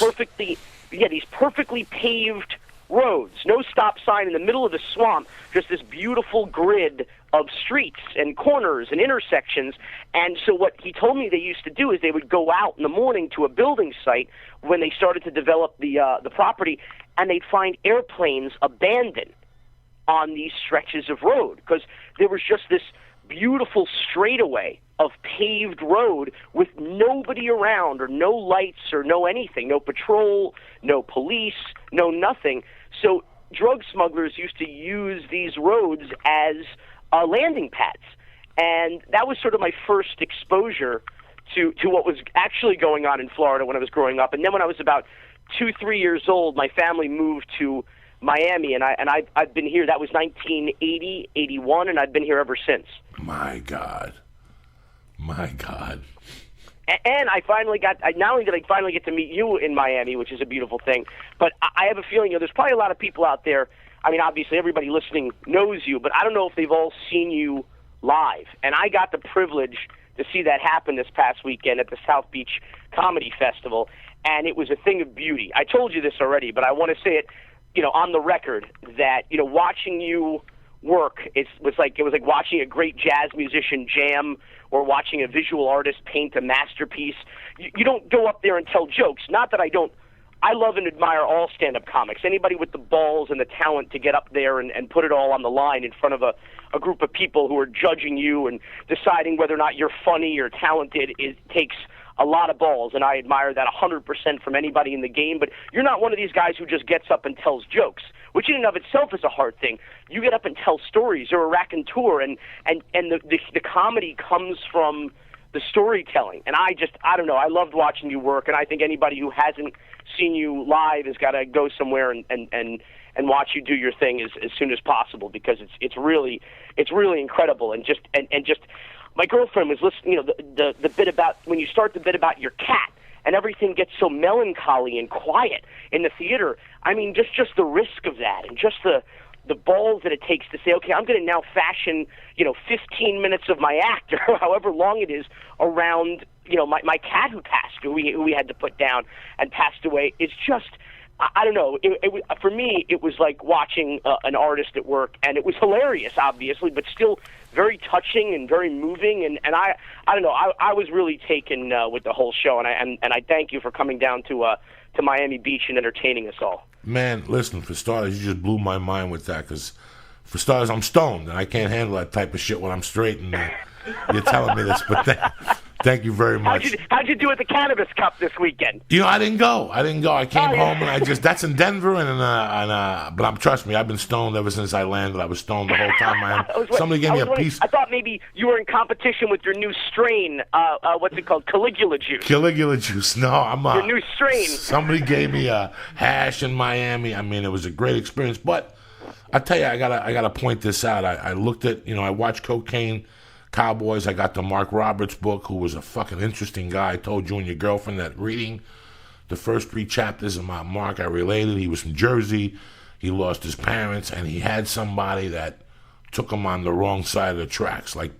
These perfectly paved roads, no stop sign in the middle of the swamp, just this beautiful grid of streets and corners and intersections. And so what he told me they used to do is they would go out in the morning to a building site when they started to develop the property, and they'd find airplanes abandoned on these stretches of road because there was just this beautiful straightaway of paved road with nobody around, or no lights, or no anything, no patrol, no police, no nothing. So drug smugglers used to use these roads as landing pads. And that was sort of my first exposure to what was actually going on in Florida when I was growing up. And then when I was about 2-3 years old, my family moved to Miami, and I've been here. That was 1980, 81, and I've been here ever since. My God. And I finally not only did I finally get to meet you in Miami, which is a beautiful thing, but I have a feeling there's probably a lot of people out there. I mean, obviously everybody listening knows you, but I don't know if they've all seen you live. And I got the privilege to see that happen this past weekend at the South Beach Comedy Festival, and it was a thing of beauty. I told you this already, but I want to say it, on the record, that watching you work, it was like watching a great jazz musician jam or watching a visual artist paint a masterpiece. You don't go up there and tell jokes. Not that I don't. I love and admire all stand-up comics. Anybody with the balls and the talent to get up there and put it all on the line in front of a group of people who are judging you and deciding whether or not you're funny or talented, it takes a lot of balls, and I admire that 100% from anybody in the game. But you're not one of these guys who just gets up and tells jokes, which in and of itself is a hard thing. You get up and tell stories. You're a raconteur, and the comedy comes from the storytelling. And I don't know, I loved watching you work, and I think anybody who hasn't seen you live has got to go somewhere and watch you do your thing as soon as possible, because it's really incredible. And just my girlfriend was listening, you know, the bit about when you start the bit about your cat and everything gets so melancholy and quiet in the theater. I mean, just the risk of that, and just the balls that it takes to say, okay, I'm going to now fashion, you know, 15 minutes of my act or however long it is around, you know, my cat who passed, who we had to put down and passed away. It's just, I don't know. For me, it was like watching an artist at work, and it was hilarious, obviously, but still very touching and very moving. And I don't know. I was really taken with the whole show, and I thank you for coming down to Miami Beach and entertaining us all. Man, listen, for starters, you just blew my mind with that, because for starters, I'm stoned, and I can't handle that type of shit when I'm straight, and you're telling me this, but thank you very much. How'd you do at the Cannabis Cup this weekend? You know, I didn't go. I came home, and that's in Denver, but trust me, I've been stoned ever since I landed. I was stoned the whole time. Somebody gave me a piece. I thought maybe you were in competition with your new strain. What's it called? Caligula juice. Caligula juice. No, I'm your new strain. Somebody gave me a hash in Miami. I mean, it was a great experience. But I tell you, I gotta point this out. I looked at, I watched Cocaine Cowboys. I got the Mark Roberts book, who was a fucking interesting guy. I told you and your girlfriend that reading the first 3 chapters about Mark, I related. He was from Jersey. He lost his parents, and he had somebody that took him on the wrong side of the tracks, like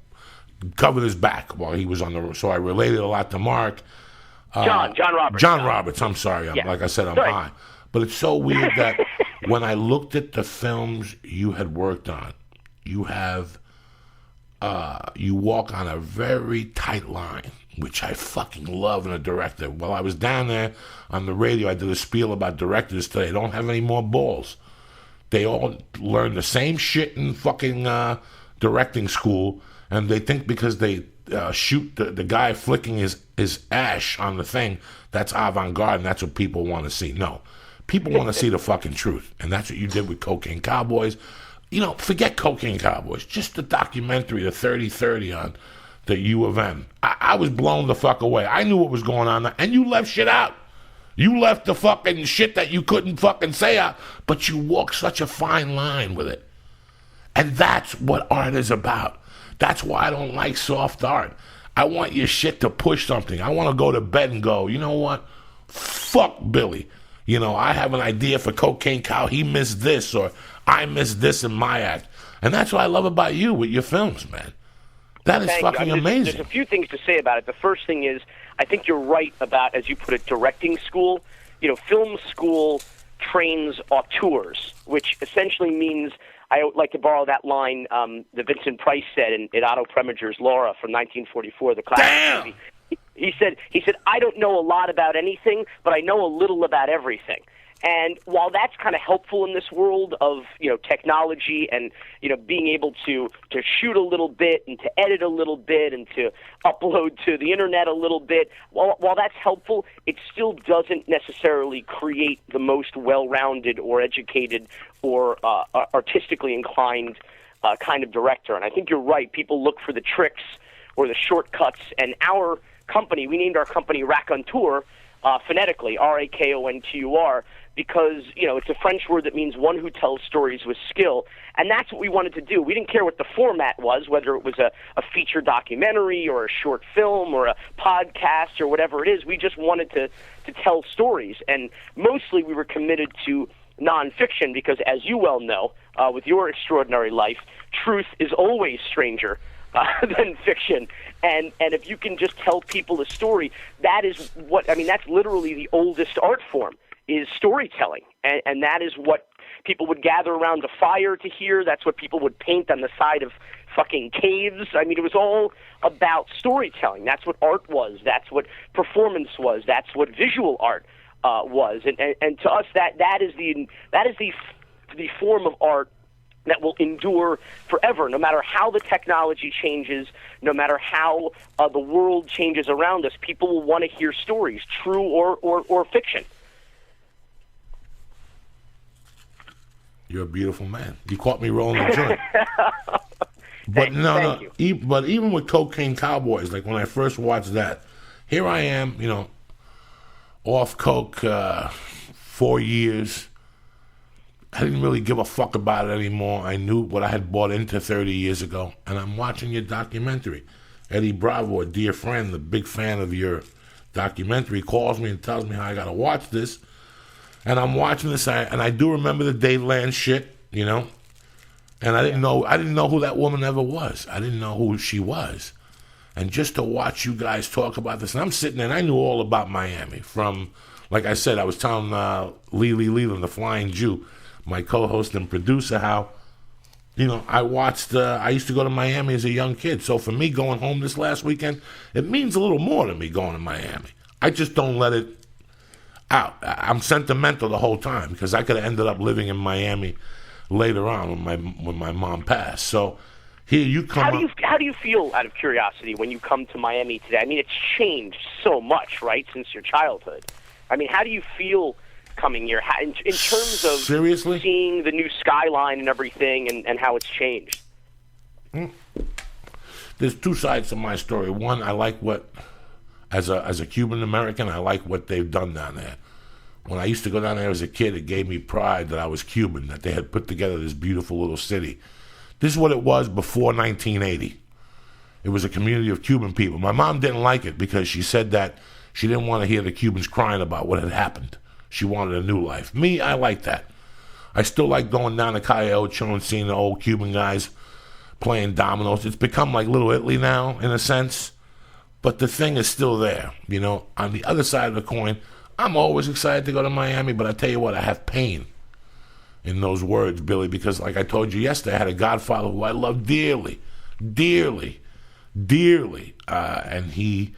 covered his back while he was on the. So I related a lot to Mark. John Roberts. John Roberts. I'm sorry. Like I said, I'm high. But it's so weird that when I looked at the films you had worked on, you have. You walk on a very tight line, which I fucking love in a director. While I was down there on the radio, I did a spiel about directors today. They don't have any more balls. They all learn the same shit in fucking directing school, and they think because they shoot the guy flicking his ash on the thing, that's avant-garde, and that's what people want to see. No. People want to see the fucking truth, and that's what you did with Cocaine Cowboys. Forget Cocaine Cowboys. Just the documentary, the 30-30 on the U of M. I was blown the fuck away. I knew what was going on, and you left shit out. You left the fucking shit that you couldn't fucking say out, but you walked such a fine line with it. And that's what art is about. That's why I don't like soft art. I want your shit to push something. I want to go to bed and go, you know what? Fuck Billy. I have an idea for Cocaine Cow. He missed this, or I missed this in my act. And that's what I love about you with your films, man. That is fucking amazing. There's a few things to say about it. The first thing is, I think you're right about, as you put it, directing school. Film school trains auteurs, which essentially means, I would like to borrow that line that Vincent Price said in Otto Preminger's Laura from 1944, the classic movie. He said, I don't know a lot about anything, but I know a little about everything. And while that's kind of helpful in this world of, technology and, being able to shoot a little bit and to edit a little bit and to upload to the internet a little bit, while that's helpful, it still doesn't necessarily create the most well-rounded or educated or artistically inclined kind of director. And I think you're right. People look for the tricks or the shortcuts, and our company, we named our company Raconteur, phonetically, Rakontur, because, it's a French word that means one who tells stories with skill, and that's what we wanted to do. We didn't care what the format was, whether it was a feature documentary or a short film or a podcast or whatever it is. We just wanted to tell stories, and mostly we were committed to nonfiction because, as you well know, with your extraordinary life, truth is always stranger than fiction. And if you can just tell people a story, that's literally the oldest art form, is storytelling. And that is what people would gather around the fire to hear. That's what people would paint on the side of fucking caves. It was all about storytelling. That's what art was. That's what performance was. That's what visual art was. And to us, that is the form of art that will endure forever, no matter how the technology changes, no matter how the world changes around us. People will want to hear stories, true or fiction. You're a beautiful man. You caught me rolling the joint. Thank you. But even with Cocaine Cowboys, like when I first watched that, here I am, off coke 4 years. I didn't really give a fuck about it anymore. I knew what I had bought into 30 years ago. And I'm watching your documentary. Eddie Bravo, a dear friend, a big fan of your documentary, calls me and tells me how I got to watch this. And I'm watching this, and I do remember the Dayland shit, you know. And I didn't know who that woman ever was. I didn't know who she was. And just to watch you guys talk about this, and I'm sitting there, and I knew all about Miami. From, like I said, I was telling Lee Leland, the Flying Jew, my co-host and producer, how, you know, I used to go to Miami as a young kid. So for me, going home this last weekend, it means a little more to me going to Miami. I just don't let it out. I'm sentimental the whole time because I could have ended up living in Miami later on when my mom passed. So here you come. How do you feel, out of curiosity, when you come to Miami today? I mean, it's changed so much, right, since your childhood. I mean, how do you feel coming here in terms of seriously seeing the new skyline and everything and how it's changed? There's two sides to my story. One, I like what, as a Cuban American, I like what they've done down there. When I used to go down there as a kid, it gave me pride that I was Cuban, that they had put together this beautiful little city. This is what it was before 1980. It was a community of Cuban people. My mom didn't like it because she said that she didn't want to hear the Cubans crying about what had happened. She wanted a new life. Me, I like that. I still like going down to Calle Ocho and seeing the old Cuban guys playing dominoes. It's become like Little Italy now, in a sense. But the thing is still there. You know, on the other side of the coin, I'm always excited to go to Miami, but I tell you what, I have pain in those words, Billy, because like I told you yesterday, I had a godfather who I loved dearly, dearly, dearly. And he,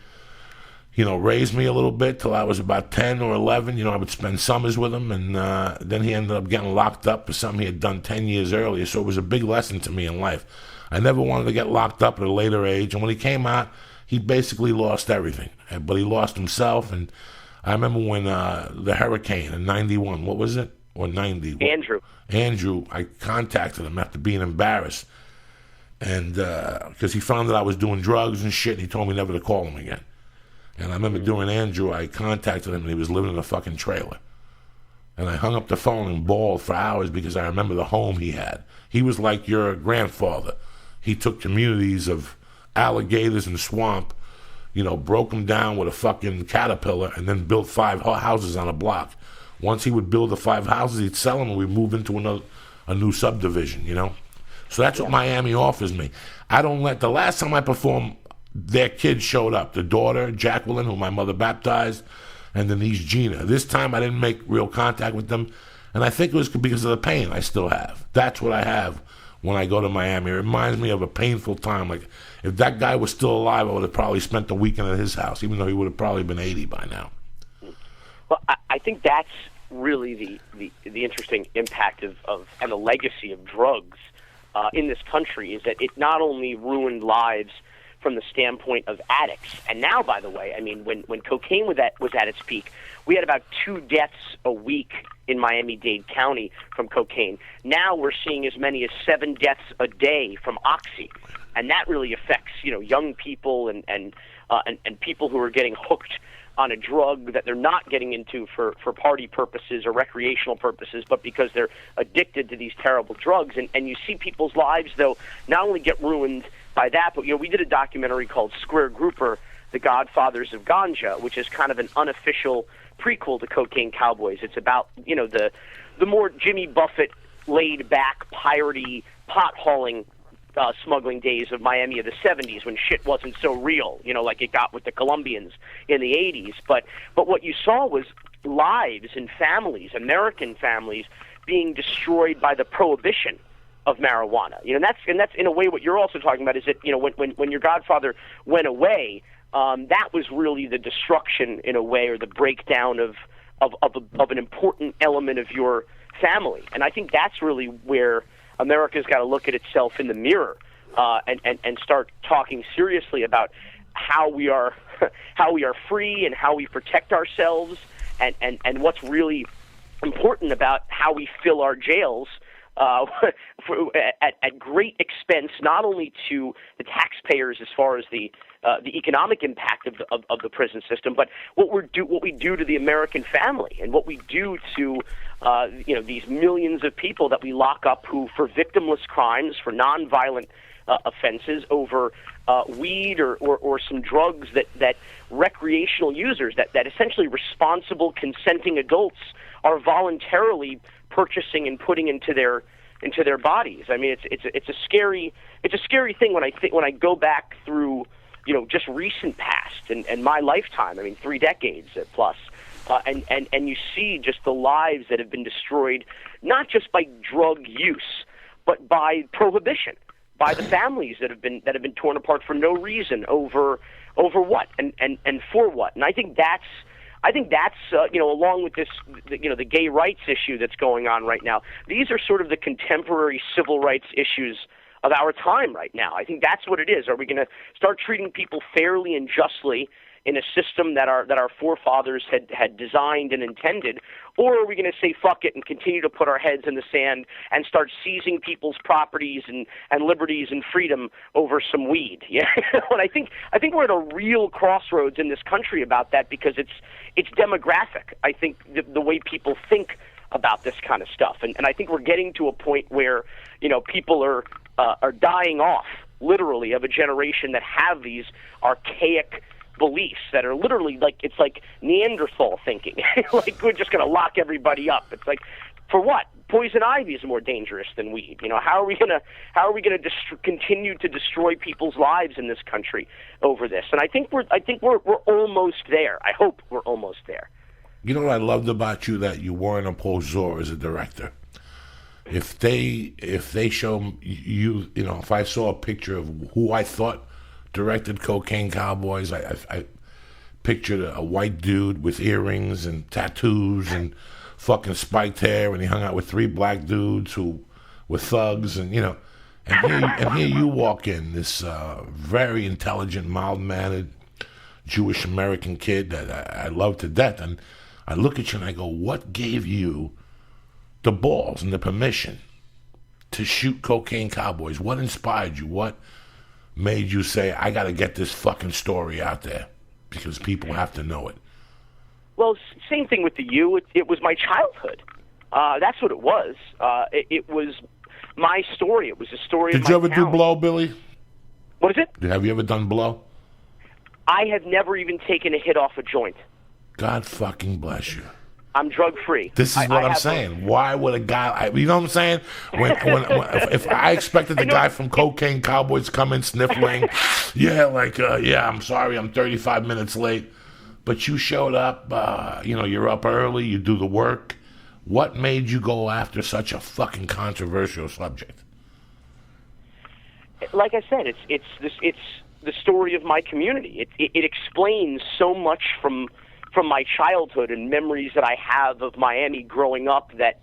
you know, raised me a little bit till I was about 10 or 11. You know, I would spend summers with him, and then he ended up getting locked up for something he had done 10 years earlier. So it was a big lesson to me in life. I never wanted to get locked up at a later age. And when he came out, he basically lost everything. But he lost himself. And I remember when the hurricane in 91, what was it? Or 90? Andrew, I contacted him after being embarrassed. And because he found that I was doing drugs and shit, and he told me never to call him again. And I remember during Andrew, I contacted him, and he was living in a fucking trailer. And I hung up the phone and bawled for hours because I remember the home he had. He was like your grandfather. He took communities of alligators and swamp, you know, broke them down with a fucking caterpillar, and then built 5 houses on a block. Once he would build the 5 houses, he'd sell them, and we'd move into a new subdivision, you know? So that's what Miami offers me. The last time I performed, their kids showed up. The daughter, Jacqueline, who my mother baptized, and the niece, Gina. This time I didn't make real contact with them, and I think it was because of the pain I still have. That's what I have when I go to Miami. It reminds me of a painful time. Like, if that guy was still alive, I would have probably spent the weekend at his house, even though he would have probably been 80 by now. Well, I think that's really the interesting impact of and the legacy of drugs in this country, is that it not only ruined lives from the standpoint of addicts, and now, by the way, I mean, when cocaine was at its peak, we had about 2 deaths a week in Miami-Dade County from cocaine. Now we're seeing as many as 7 deaths a day from oxy, and that really affects, you know, young people and people who are getting hooked on a drug that they're not getting into for party purposes or recreational purposes, but because they're addicted to these terrible drugs. And you see people's lives, though, not only get ruined by that, but, you know, we did a documentary called Square Grouper, The Godfathers of Ganja, which is kind of an unofficial prequel to Cocaine Cowboys. It's about, you know, the more Jimmy Buffett, laid-back, piratey, pot-hauling smuggling days of Miami of the 70s, when shit wasn't so real, you know, like it got with the Colombians in the 80s. But what you saw was lives and families, American families, being destroyed by the prohibition of marijuana. You know, and that's in a way what you're also talking about, is that, you know, when your godfather went away, that was really the destruction in a way, or the breakdown of an important element of your family. And I think that's really where America's got to look at itself in the mirror and start talking seriously about how we are free and how we protect ourselves, and what's really important about how we fill our jails at great expense, not only to the taxpayers as far as the economic impact of the prison system, but what we do to the American family, and what we do to these millions of people that we lock up who for victimless crimes, for nonviolent offenses over weed or some drugs that recreational users, that essentially responsible consenting adults are voluntarily purchasing and putting into their bodies. I mean, it's a scary thing when I go back through just recent past and my lifetime. I mean, 3 decades plus. And you see just the lives that have been destroyed, not just by drug use, but by prohibition, by the families that have been torn apart for no reason over what and for what. And I think that's along with this, the gay rights issue that's going on right now. These are sort of the contemporary civil rights issues of our time right now. I think that's what it is. Are we going to start treating people fairly and justly in a system that our forefathers had designed and intended, or are we going to say fuck it and continue to put our heads in the sand and start seizing people's properties and liberties and freedom over some weed? Yeah, and I think we're at a real crossroads in this country about that, because it's demographic. I think the way people think about this kind of stuff, and I think we're getting to a point where people are dying off, literally, of a generation that have these archaic beliefs that are literally it's like Neanderthal thinking. Like, we're just going to lock everybody up. It's like, for what? Poison ivy is more dangerous than weed. How are we going to continue to destroy people's lives in this country over this? And I think we're almost there. I hope we're almost there. You know what I loved about you? That you weren't a poseur as a director. If they show you, if I saw a picture of who I thought directed Cocaine Cowboys, I pictured a white dude with earrings and tattoos and fucking spiked hair, and he hung out with 3 black dudes who were thugs, and here you walk in, this very intelligent, mild-mannered Jewish American kid that I love to death, and I look at you and I go, what gave you the balls and the permission to shoot Cocaine Cowboys? What inspired you? What made you say, I got to get this fucking story out there because people have to know it? Well, same thing with the U. It was my childhood. That's what it was. It was my story. It was a story of my Did you ever town. do blow, Billy? What is it? Have you ever done blow? I have never even taken a hit off a joint. God fucking bless you. I'm drug-free. This is what I'm saying. Why would a guy... you know what I'm saying? If I expected the guy from Cocaine Cowboys to come in sniffling, I'm sorry, I'm 35 minutes late, but you showed up, you're up early, you do the work. What made you go after such a fucking controversial subject? Like I said, it's the story of my community. It explains so much from my childhood and memories that I have of Miami growing up that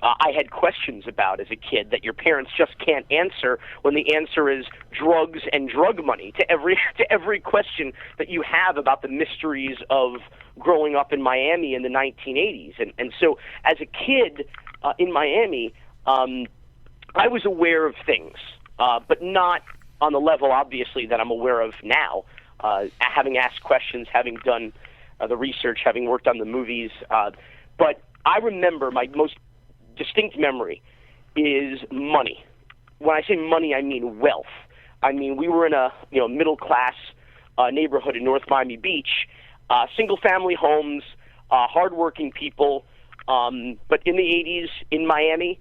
I had questions about as a kid that your parents just can't answer, when the answer is drugs and drug money to every question that you have about the mysteries of growing up in Miami in the 1980s. And so as a kid in Miami, I was aware of things, but not on the level, obviously, that I'm aware of now, having asked questions, having done the research, having worked on the movies. But I remember my most distinct memory is money. When I say money, I mean wealth. I mean, we were in a middle-class neighborhood in North Miami Beach, single-family homes, hardworking people. But in the 80s in Miami,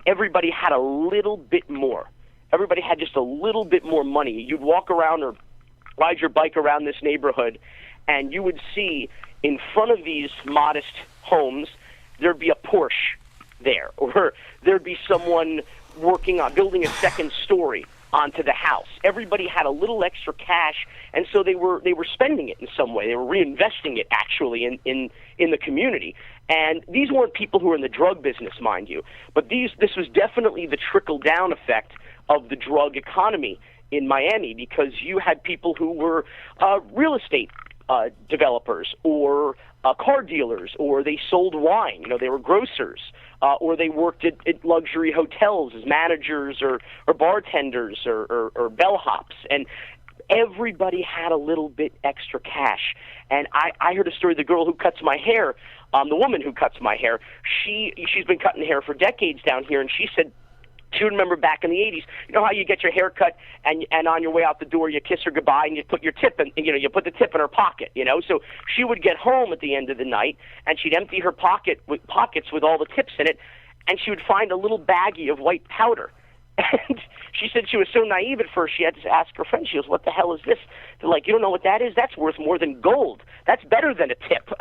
everybody had a little bit more. Everybody had just a little bit more money. You'd walk around or ride your bike around this neighborhood, and you would see in front of these modest homes, there'd be a Porsche there, or there'd be someone working on building a second story onto the house. Everybody had a little extra cash, and so they were spending it in some way. They were reinvesting it actually in the community. And these weren't people who were in the drug business, mind you, but this was definitely the trickle-down effect of the drug economy in Miami, because you had people who were real estate developers or car dealers, or they sold wine. They were grocers. or they worked at luxury hotels as managers or bartenders or bellhops. And everybody had a little bit extra cash. And I heard a story of the girl who cuts my hair, the woman who cuts my hair. She's been cutting hair for decades down here, and she said she would remember back in the 80s, you know how you get your hair cut and on your way out the door you kiss her goodbye and you put your tip in, you put the tip in her pocket, So she would get home at the end of the night and she'd empty her pockets with all the tips in it, and she would find a little baggie of white powder. And she said she was so naive at first, she had to ask her friend, she goes, what the hell is this? They're like, you don't know what that is? That's worth more than gold. That's better than a tip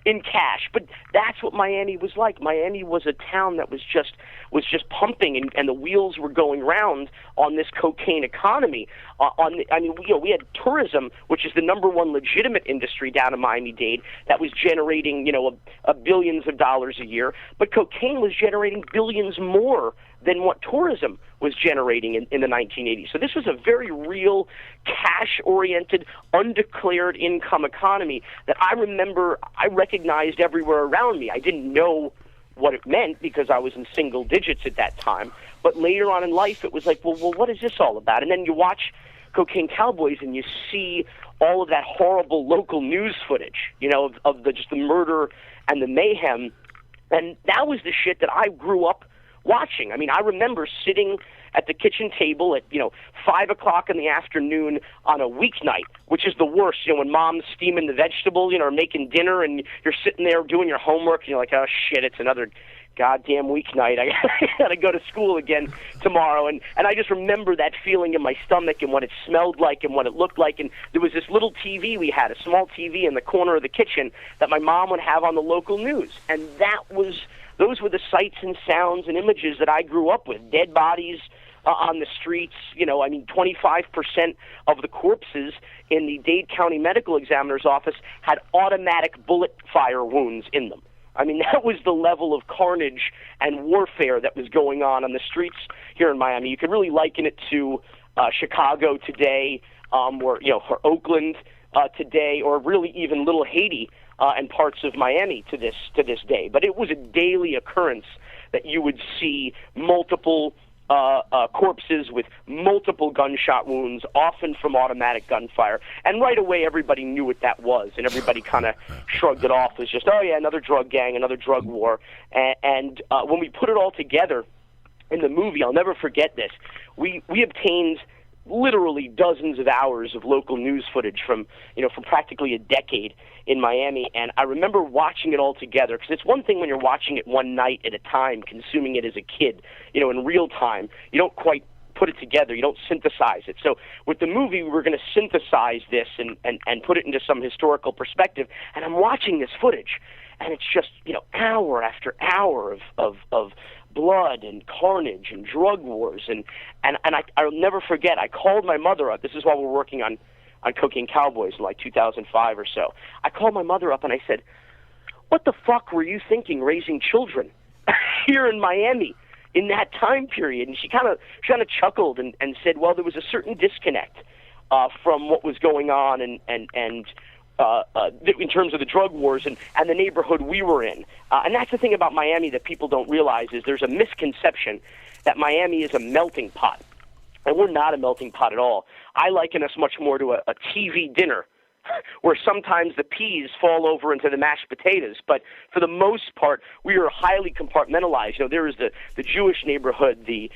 in cash. But that's what Miami was like. Miami was a town that was just pumping, and the wheels were going round on this cocaine economy. We had tourism, which is the number one legitimate industry down in Miami-Dade, that was generating, billions of dollars a year. But cocaine was generating billions more than what tourism was generating in the 1980s. So this was a very real, cash-oriented, undeclared income economy that I remember I recognized everywhere around me. I didn't know what it meant because I was in single digits at that time. But later on in life, it was like, well, what is this all about? And then you watch Cocaine Cowboys and you see all of that horrible local news footage, of just the murder and the mayhem. And that was the shit that I grew up watching. I mean, I remember sitting at the kitchen table at 5 o'clock in the afternoon on a weeknight, which is the worst. When mom's steaming the vegetables, or making dinner, and you're sitting there doing your homework, and you're like, oh shit, it's another goddamn weeknight. I gotta go to school again tomorrow. And I just remember that feeling in my stomach and what it smelled like and what it looked like. And there was this little TV we had, a small TV in the corner of the kitchen that my mom would have on the local news, and those were the sights and sounds and images that I grew up with. Dead bodies on the streets. 25% of the corpses in the Dade County Medical Examiner's office had automatic bullet fire wounds in them. I mean, that was the level of carnage and warfare that was going on the streets here in Miami. You could really liken it to Chicago today, or Oakland today, or really even Little Haiti and parts of Miami to this day. But it was a daily occurrence that you would see multiple corpses with multiple gunshot wounds, often from automatic gunfire. And right away, everybody knew what that was, and everybody kind of shrugged it off as just, oh yeah, another drug gang, another drug war. And when we put it all together in the movie, I'll never forget this. We obtained literally dozens of hours of local news footage from practically a decade in Miami, and I remember watching it all together, because it's one thing when you're watching it one night at a time, consuming it as a kid, in real time. You don't quite put it together. You don't synthesize it. So with the movie, we were going to synthesize this and put it into some historical perspective, and I'm watching this footage, and it's just, hour after hour of blood and carnage and drug wars, and I'll never forget, I called my mother up. This is while we're working on Cocaine Cowboys in like 2005 or so. I called my mother up and I said, what the fuck were you thinking raising children here in Miami in that time period? And she kind of chuckled and said, well, there was a certain disconnect from what was going on and in terms of the drug wars and the neighborhood we were in. And that's the thing about Miami that people don't realize, is there's a misconception that Miami is a melting pot. And we're not a melting pot at all. I liken us much more to a TV dinner where sometimes the peas fall over into the mashed potatoes. But for the most part, we are highly compartmentalized. There is the Jewish neighborhood, the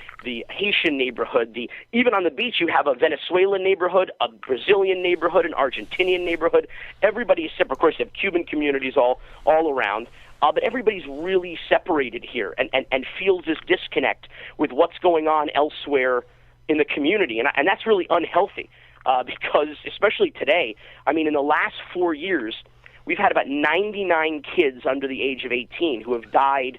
Haitian neighborhood, even on the beach you have a Venezuelan neighborhood, a Brazilian neighborhood, an Argentinian neighborhood. Everybody is separate. Of course, you have Cuban communities all around. But everybody's really separated here and feels this disconnect with what's going on elsewhere in the community. And that's really unhealthy. Because especially today, I mean, in the last 4 years, we've had about 99 kids under the age of 18 who have died,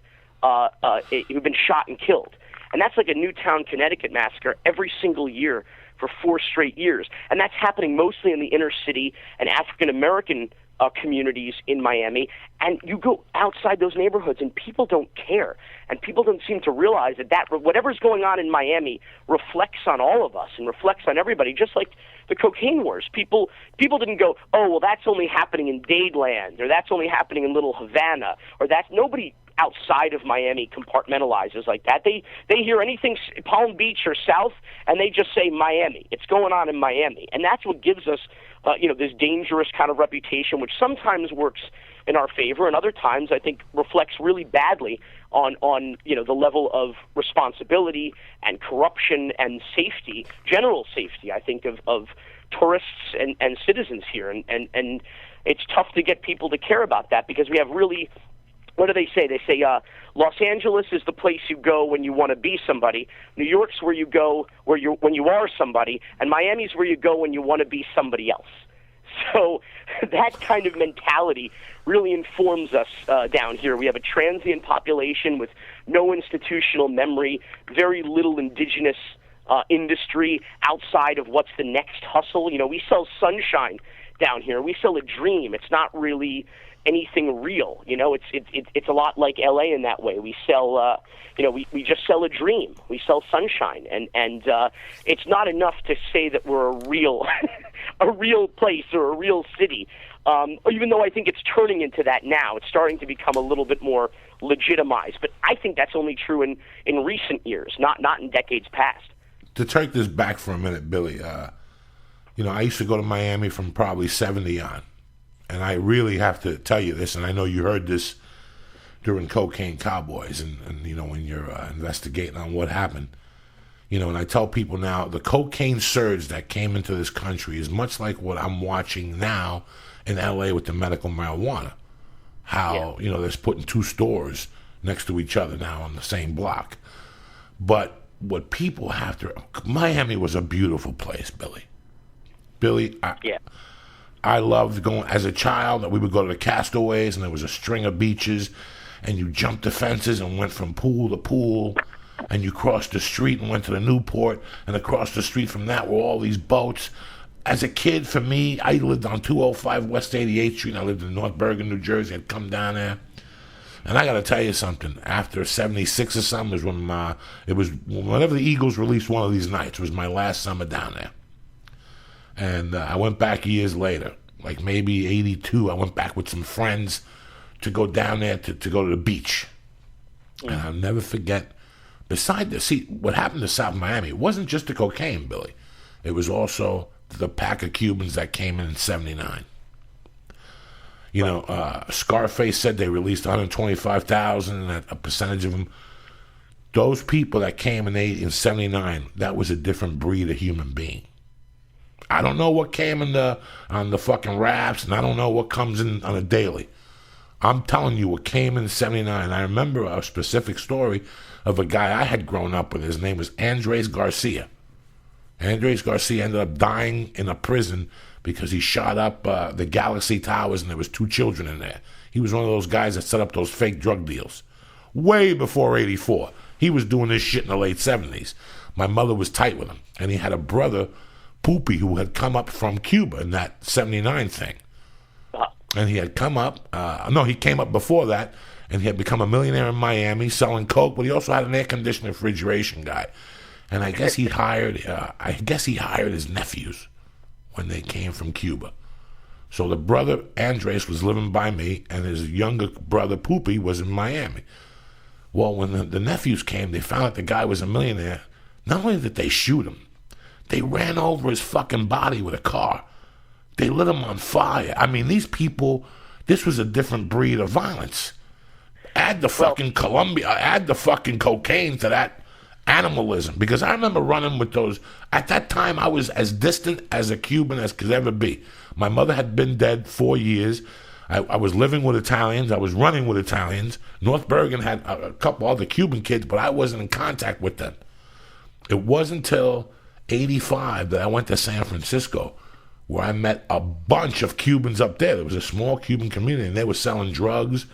who've been shot and killed. And that's like a Newtown, Connecticut massacre every single year for 4 straight years. And that's happening mostly in the inner city and African-American communities in Miami. And you go outside those neighborhoods and people don't care. And people don't seem to realize that whatever's going on in Miami reflects on all of us and reflects on everybody, just like the cocaine wars. People didn't go, oh, well, that's only happening in Dadeland, or that's only happening in Little Havana, or nobody outside of Miami compartmentalizes like that. They hear anything Palm Beach or South, and they just say Miami. It's going on in Miami, and that's what gives us, this dangerous kind of reputation, which sometimes works in our favor, and other times I think reflects really badly on the level of responsibility and corruption and safety, general safety, I think, of tourists and citizens here, and it's tough to get people to care about that because we have really. What do they say? They say Los Angeles is the place you go when you want to be somebody. New York's where you go when you are somebody, and Miami's where you go when you want to be somebody else. So that kind of mentality really informs us down here. We have a transient population with no institutional memory, very little indigenous industry outside of what's the next hustle. We sell sunshine down here. We sell a dream. It's not really anything real. It's a lot like LA in that way. We sell, we just sell a dream. We sell sunshine, and it's not enough to say that we're a real, a real place or a real city. Even though I think it's turning into that now, it's starting to become a little bit more legitimized. But I think that's only true in recent years, not in decades past. To take this back for a minute, Billy, I used to go to Miami from probably 70 on. And I really have to tell you this, and I know you heard this during Cocaine Cowboys, and when you're investigating on what happened. And I tell people now, the cocaine surge that came into this country is much like what I'm watching now in L.A. with the medical marijuana. How, they're putting two stores next to each other now on the same block. But what people have to... Miami was a beautiful place, Billy. I loved going, as a child, that we would go to the Castaways, and there was a string of beaches, and you jumped the fences and went from pool to pool, and you crossed the street and went to the Newport, and across the street from that were all these boats. As a kid, for me, I lived on 205 West 88th Street, and I lived in North Bergen, New Jersey. I'd come down there. And I got to tell you something. After 76 or something was when whenever the Eagles released one of these nights, it was my last summer down there. And I went back years later, like maybe 82. I went back with some friends to go down there to go to the beach. And I'll never forget, beside this, see, what happened to South Miami, it wasn't just the cocaine, Billy. It was also the pack of Cubans that came in 79. Scarface said they released 125,000, and a percentage of them, those people that came in 79, that was a different breed of human being. I don't know what came on the fucking raps, and I don't know what comes in on a daily. I'm telling you what came in 79. I remember a specific story of a guy I had grown up with. His name was Andres Garcia. Andres Garcia ended up dying in a prison because he shot up the Galaxy Towers, and there was 2 children in there. He was one of those guys that set up those fake drug deals. Way before 84. He was doing this shit in the late 70s. My mother was tight with him, and he had a brother, Poopy, who had come up from Cuba in that 79 thing. And he had come up, he came up before that, and he had become a millionaire in Miami selling coke, but he also had an air conditioning refrigeration guy. And I guess he hired his nephews when they came from Cuba. So the brother, Andres, was living by me, and his younger brother, Poopy, was in Miami. Well, when the nephews came, they found out the guy was a millionaire. Not only did they shoot him, they ran over his fucking body with a car. They lit him on fire. I mean, these people, this was a different breed of violence. Add the fucking add the fucking cocaine to that animalism. Because I remember running with those. At that time, I was as distant as a Cuban as could ever be. My mother had been dead 4 years. I was living with Italians. I was running with Italians. North Bergen had a couple other Cuban kids, but I wasn't in contact with them. It wasn't until 85 that I went to San Francisco, where I met a bunch of Cubans up there. There was a small Cuban community, and they were selling drugs,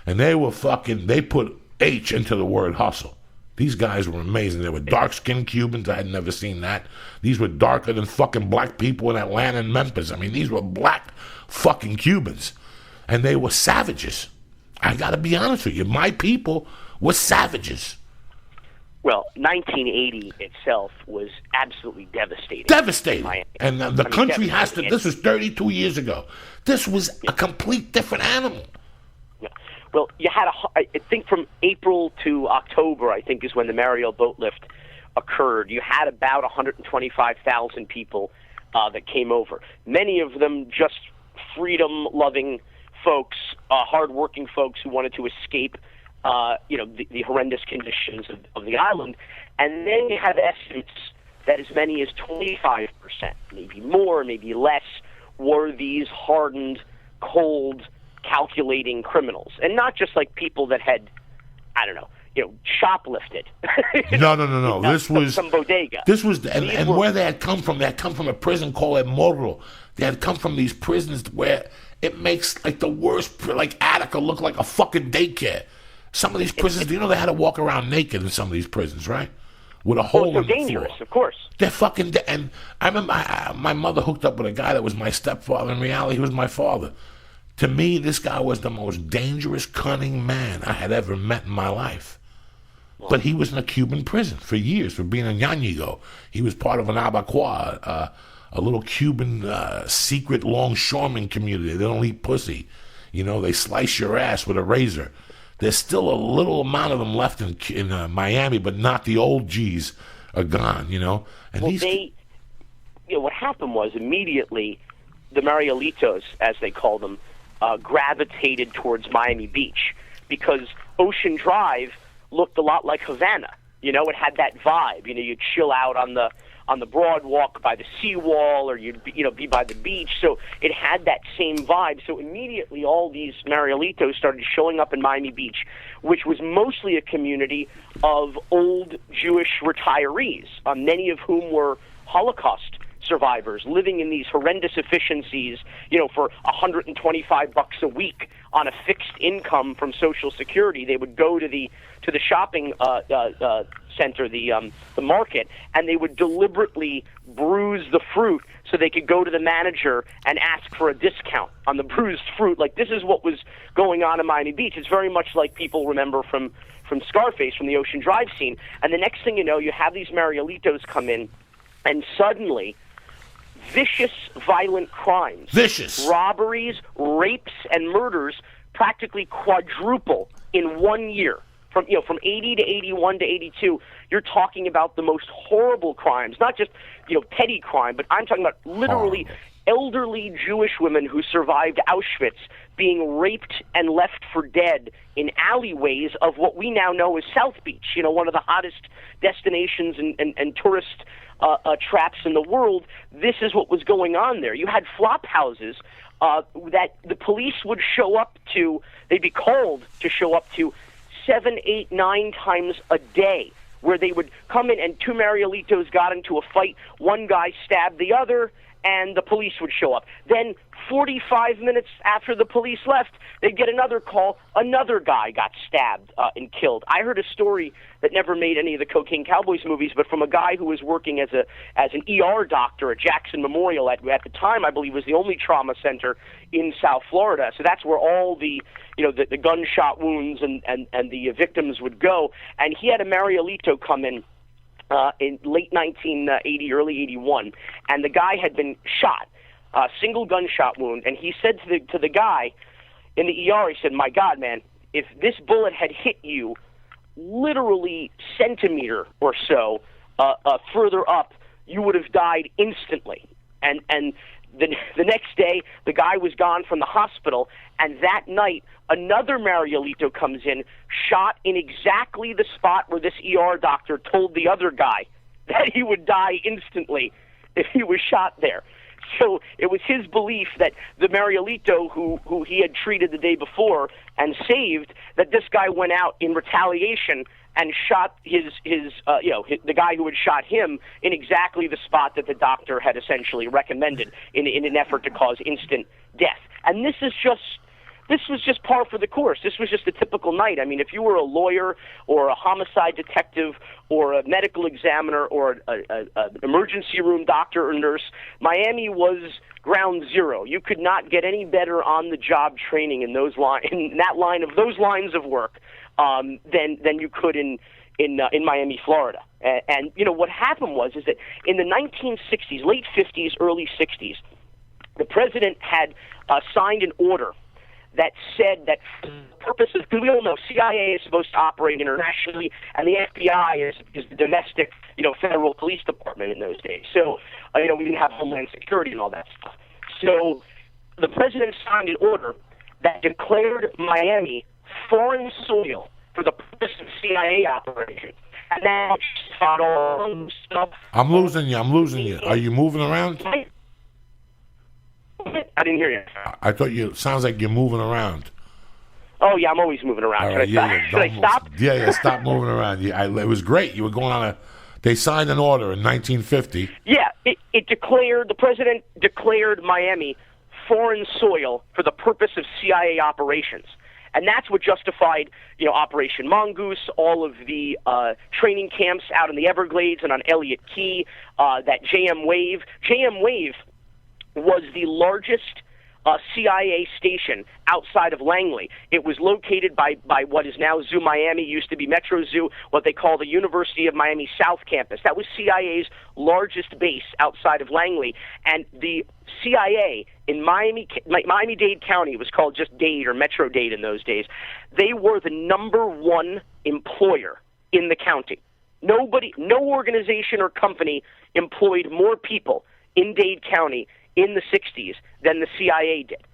and they put H into the word hustle. These guys were amazing. They were dark-skinned Cubans. I had never seen that. These were darker than fucking black people in Atlanta and Memphis. I mean, these were black fucking Cubans, and they were savages. I got to be honest with you. My people were savages. Well, 1980 itself was absolutely devastating. Devastating. And the country has to... This was 32 years ago. This was a complete different animal. Well, you had I think from April to October, I think, is when the Mariel boat lift occurred. You had about 125,000 people that came over. Many of them just freedom-loving folks, hard-working folks who wanted to escape, the horrendous conditions of the island. And then you have estimates that as many as 25%, maybe more, maybe less, were these hardened, cold, calculating criminals. And not just like people that had, I don't know, shoplifted. No. This was some bodega. This was, and where they had come from. They had come from a prison called El Morro. They had come from these prisons where it makes like the worst, like Attica, look like a fucking daycare. Some of these prisons, they had to walk around naked in some of these prisons, right? With a hole in the floor. They're dangerous, of course. They're fucking. And I remember my mother hooked up with a guy that was my stepfather. In reality, he was my father. To me, this guy was the most dangerous, cunning man I had ever met in my life. But he was in a Cuban prison for years for being a ñañigo. He was part of an abacoa, a little Cuban secret longshoreman community. They don't eat pussy. They slice your ass with a razor. There's still a little amount of them left in Miami, but not the old G's are gone, And what happened was immediately the Marielitos, as they call them, gravitated towards Miami Beach because Ocean Drive looked a lot like Havana. It had that vibe. You'd chill out on the boardwalk by the seawall, or you'd be by the beach. So it had that same vibe. So immediately all these Marielitos started showing up in Miami Beach, which was mostly a community of old Jewish retirees, many of whom were Holocaust survivors living in these horrendous efficiencies, for $125 a week on a fixed income from Social Security. They would go to the shopping center, the market, and they would deliberately bruise the fruit so they could go to the manager and ask for a discount on the bruised fruit. Like, this is what was going on in Miami Beach. It's very much like people remember from Scarface, from the Ocean Drive scene. And the next thing you know, you have these Marielitos come in, and suddenly vicious, violent crimes, robberies, rapes, and murders practically quadruple in 1 year. From 80 to 81 to 82, you're talking about the most horrible crimes, not just petty crime, but I'm talking about literally elderly Jewish women who survived Auschwitz being raped and left for dead in alleyways of what we now know as South Beach, one of the hottest destinations and tourist traps in the world. This is what was going on there. You had flop houses that the police would show up to. They'd be called to show up to 7, 8, 9 times a day, where they would come in and two Marielitos got into a fight. One guy stabbed the other, and the police would show up. Then 45 minutes after the police left, they'd get another call. Another guy got stabbed and killed. I heard a story that never made any of the Cocaine Cowboys movies, but from a guy who was working as an ER doctor at Jackson Memorial at the time, I believe, was the only trauma center in South Florida. So that's where all the the gunshot wounds and the victims would go. And he had a Marielito come in late 1980, early 81, and the guy had been shot, a single gunshot wound, and he said to the guy in the ER, he said, "My God, man, if this bullet had hit you literally centimeter or so further up, you would have died instantly." And the next day, the guy was gone from the hospital, and that night, another Marielito comes in, shot in exactly the spot where this ER doctor told the other guy that he would die instantly if he was shot there. So it was his belief that the Marielito who he had treated the day before and saved, that this guy went out in retaliation and shot the guy who had shot him in exactly the spot that the doctor had essentially recommended in an effort to cause instant death. And this was just par for the course. This was just a typical night. I mean, if you were a lawyer or a homicide detective or a medical examiner or an emergency room doctor or nurse, Miami was ground zero. You could not get any better on-the-job training in those those lines of work than you could in Miami, Florida. And what happened is that in the 1960s, late 50s, early 60s, the president had signed an order that said that purposes, because we all know CIA is supposed to operate internationally, and the FBI is the domestic, federal police department in those days. So, we didn't have Homeland Security and all that stuff. So the president signed an order that declared Miami foreign soil for the purpose of CIA operation. And now all stuff. I'm losing you. Are you moving around? I didn't hear you. I thought sounds like you're moving around. Oh, yeah, I'm always moving around. All right, Should I stop? Yeah, stop moving around. Yeah, it was great. You were going on they signed an order in 1950. Yeah, the president declared Miami foreign soil for the purpose of CIA operations. And that's what justified, Operation Mongoose, all of the training camps out in the Everglades and on Elliott Key, that JM Wave. JM Wave was the largest CIA station outside of Langley. It was located by what is now Zoo Miami, used to be Metro Zoo, what they call the University of Miami South Campus. That was CIA's largest base outside of Langley. And the CIA in Miami-Dade County, it was called just Dade or Metro Dade in those days, they were the number one employer in the county. No organization or company employed more people in Dade County in the 60s than the CIA did.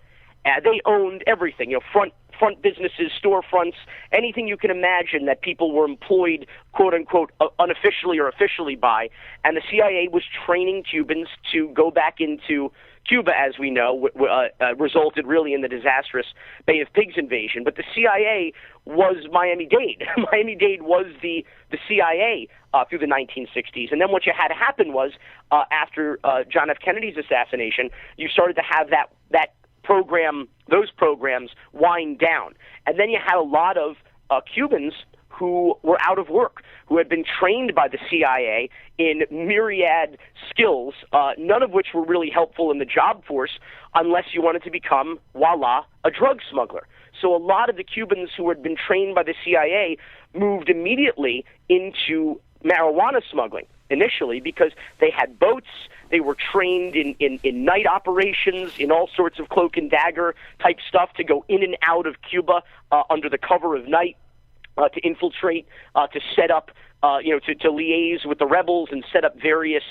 They owned everything, front businesses, storefronts, anything you can imagine that people were employed, quote unquote, unofficially or officially by. And the CIA was training Cubans to go back into Cuba, as we know, resulted really in the disastrous Bay of Pigs invasion. But the CIA was Miami-Dade. Miami-Dade was the CIA through the 1960s. And then what you had happen was, after John F. Kennedy's assassination, you started to have those programs wind down. And then you had a lot of Cubans who were out of work, who had been trained by the CIA in myriad skills, none of which were really helpful in the job force unless you wanted to become, voila, a drug smuggler. So a lot of the Cubans who had been trained by the CIA moved immediately into marijuana smuggling initially because they had boats, they were trained in night operations, in all sorts of cloak and dagger type stuff to go in and out of Cuba under the cover of night. To infiltrate, to set up, to liaise with the rebels and set up various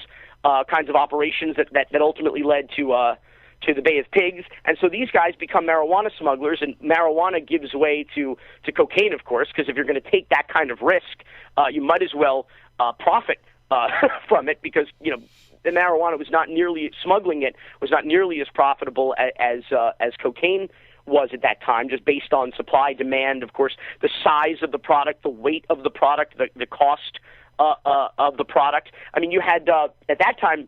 kinds of operations that ultimately led to the Bay of Pigs. And so these guys become marijuana smugglers, and marijuana gives way to cocaine, of course, because if you're going to take that kind of risk, you might as well profit from it because, the marijuana was not nearly, smuggling it was not nearly as profitable as cocaine was at that time, just based on supply, demand, of course, the size of the product, the weight of the product, the cost of the product. I mean, you had, at that time,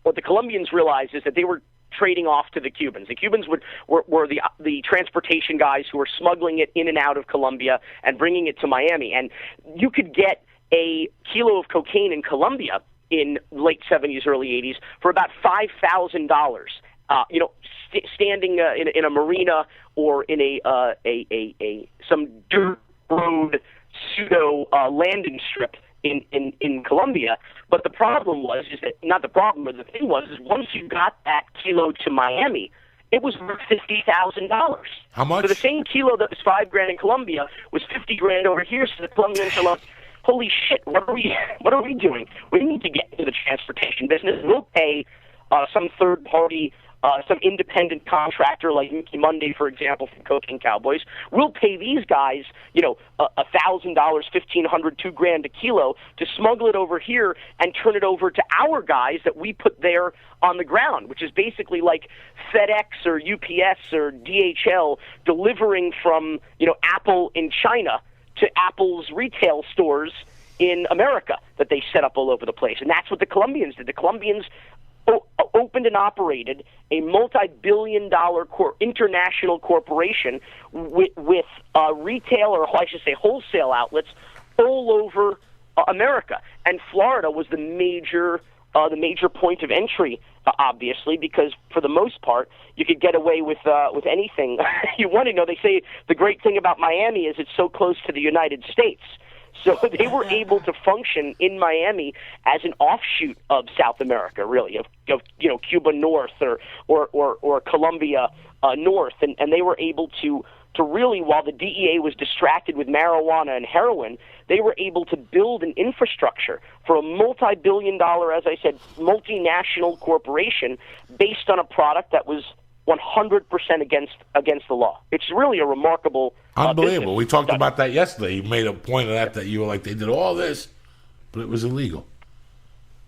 what the Colombians realized is that they were trading off to the Cubans. The Cubans were the transportation guys who were smuggling it in and out of Colombia and bringing it to Miami. And you could get a kilo of cocaine in Colombia in late 70s, early 80s for about $5,000. Standing in a marina or in some dirt road pseudo landing strip in Colombia. But the problem was the thing was once you got that kilo to Miami, it was worth $50,000. How much? So the same kilo that was $5,000 in Colombia was $50,000 over here. So the Colombians are like, holy shit, what are we doing? We need to get into the transportation business. We'll pay some third party, some independent contractor like Mickey Monday, for example, from Cocaine Cowboys. We'll pay these guys, $1,000, $1,500, $2,000 a kilo to smuggle it over here and turn it over to our guys that we put there on the ground, which is basically like FedEx or UPS or DHL delivering from, Apple in China to Apple's retail stores in America that they set up all over the place. And that's what the Colombians did. The Colombians opened and operated a multi-billion-dollar international corporation with retail, or I should say wholesale outlets all over America. And Florida was the major point of entry, obviously, because for the most part you could get away with anything you want to know. They say the great thing about Miami is it's so close to the United States. So they were able to function in Miami as an offshoot of South America, really, of Cuba North or Colombia North, and they were able to really, while the DEA was distracted with marijuana and heroin, they were able to build an infrastructure for a multi-billion-dollar, as I said, multinational corporation based on a product that was 100% against the law. It's really a remarkable unbelievable. We talked study. about that yesterday. You made a point of that you were like, they did all this, but it was illegal.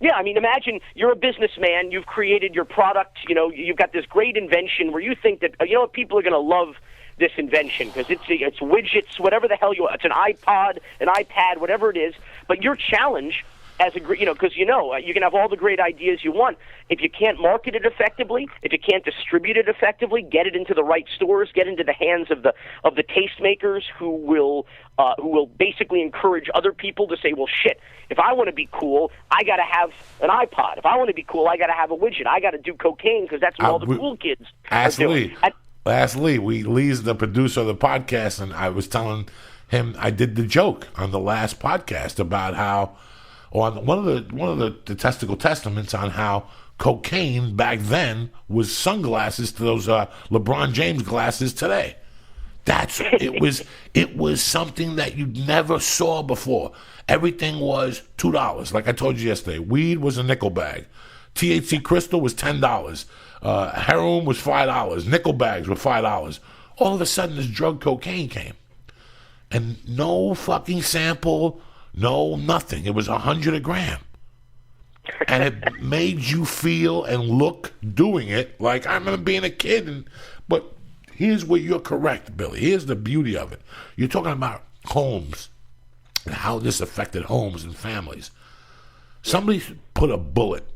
Yeah, I mean, imagine you're a businessman. You've created your product. You've got this great invention where you think that people are going to love this invention because it's widgets, whatever the hell it's an iPod, an iPad, whatever it is. But your challenge as because you can have all the great ideas you want. If you can't market it effectively, if you can't distribute it effectively, get it into the right stores, get into the hands of the tastemakers who will basically encourage other people to say, well, shit, if I want to be cool, I got to have an iPod. If I want to be cool, I got to have a widget. I got to do cocaine because that's what all the cool kids are doing. Ask Lee. Lee's the producer of the podcast, and I was telling him I did the joke on the last podcast about how, on one of the testicle testaments on how cocaine back then was sunglasses to those LeBron James glasses today. It was something that you never saw before. Everything was $2. Like I told you yesterday, weed was a nickel bag. THC crystal was $10. Heroin was $5. Nickel bags were $5. All of a sudden, this drug cocaine came, and no fucking sample, no nothing. It was 100 a gram, and it made you feel and look doing it like I remember being a kid. But here's where you're correct, Billy. Here's the beauty of it. You're talking about homes and how this affected homes and families. Somebody put a bullet.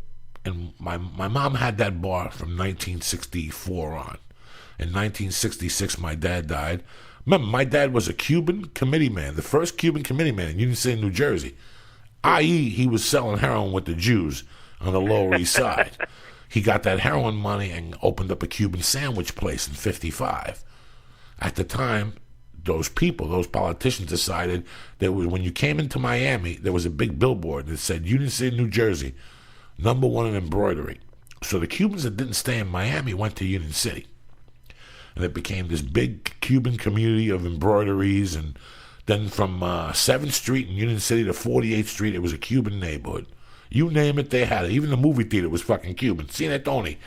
And my mom had that bar from 1964 on. In 1966, my dad died. Remember, my dad was a Cuban committee man, the first Cuban committee man in Union City, New Jersey. I.e., he was selling heroin with the Jews on the Lower East Side. He got that heroin money and opened up a Cuban sandwich place in 55. At the time, those politicians decided that when you came into Miami, there was a big billboard that said Union City, New Jersey, #1 in embroidery. So the Cubans that didn't stay in Miami went to Union City. And it became this big Cuban community of embroideries. And then from 7th Street in Union City to 48th Street, it was a Cuban neighborhood. You name it, they had it. Even the movie theater was fucking Cuban. Cine Tony.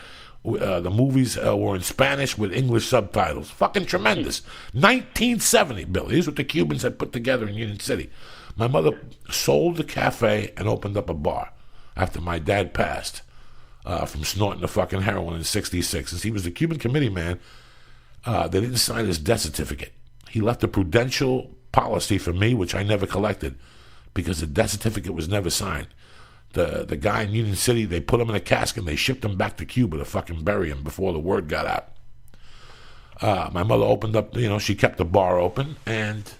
The movies were in Spanish with English subtitles. Fucking tremendous. 1970, Billy. Here's what the Cubans had put together in Union City. My mother sold the cafe and opened up a bar after my dad passed from snorting the fucking heroin in 66. Since he was the Cuban committee man, they didn't sign his death certificate. He left a prudential policy for me, which I never collected, because the death certificate was never signed. The guy in Union City, they put him in a casket and they shipped him back to Cuba to fucking bury him before the word got out. My mother opened up, she kept the bar open, and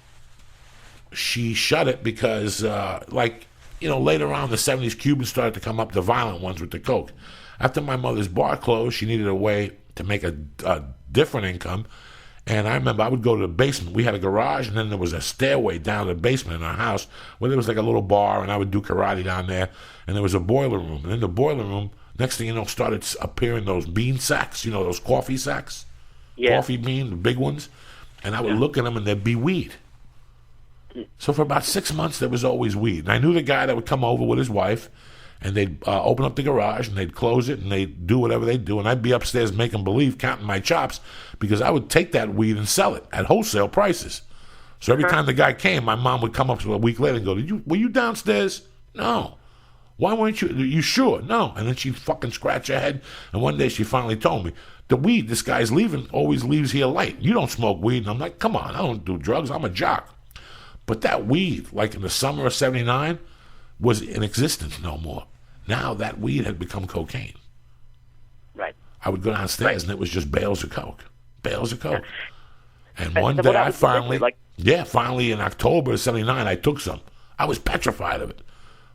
she shut it because, later on in the 70s, Cubans started to come up, the violent ones with the coke. After my mother's bar closed, she needed a way to make a different income. And I remember I would go to the basement. We had a garage, and then there was a stairway down to the basement in our house where there was like a little bar, and I would do karate down there. And there was a boiler room. And in the boiler room, next thing you know, started appearing those bean sacks, those coffee sacks? Yeah. Coffee bean, the big ones. And I would look at them, and there'd be weed. So for about 6 months, there was always weed. And I knew the guy that would come over with his wife, and they'd open up the garage, and they'd close it, and they'd do whatever they'd do. And I'd be upstairs making believe, counting my chops, because I would take that weed and sell it at wholesale prices. So every time the guy came, my mom would come up to a week later and go, were you downstairs? No. Why weren't you? You sure? No. And then she'd fucking scratch her head. And one day she finally told me, the weed this guy's leaving always leaves here late. You don't smoke weed. And I'm like, come on, I don't do drugs. I'm a jock. But that weed, like in the summer of 79, was in existence no more. Now that weed had become cocaine. Right. I would go downstairs and it was just bales of coke. Bales of coke. And one day I finally in October of 79, I took some. I was petrified of it.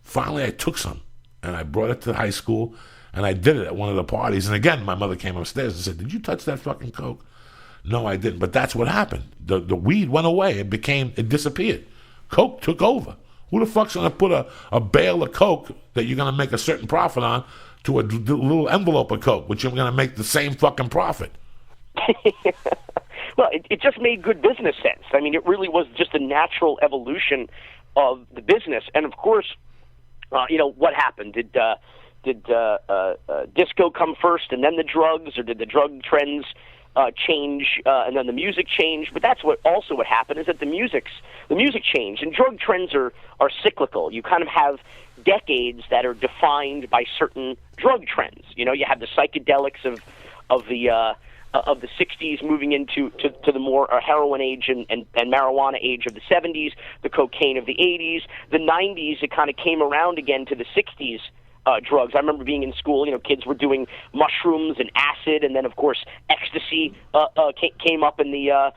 Finally, I took some and I brought it to high school and I did it at one of the parties. And again, my mother came upstairs and said, did you touch that fucking coke? No, I didn't. But that's what happened. The weed went away. It disappeared. Coke took over. Who the fuck's going to put a bale of Coke that you're going to make a certain profit on to a little envelope of Coke, which you're going to make the same fucking profit? Well, it just made good business sense. I mean, it really was just a natural evolution of the business. And, of course, what happened? Did disco come first and then the drugs, or did the drug trends change and then the music changed? But that's what happened, is that the music changed, and drug trends are cyclical. You kind of have decades that are defined by certain drug trends. You have the psychedelics of the 60s moving into the more heroin age and marijuana age of the 70s, the cocaine of the 80s, the 90s. It kind of came around again to the 60s. Drugs. I remember being in school, kids were doing mushrooms and acid, and then, of course, ecstasy came up in the,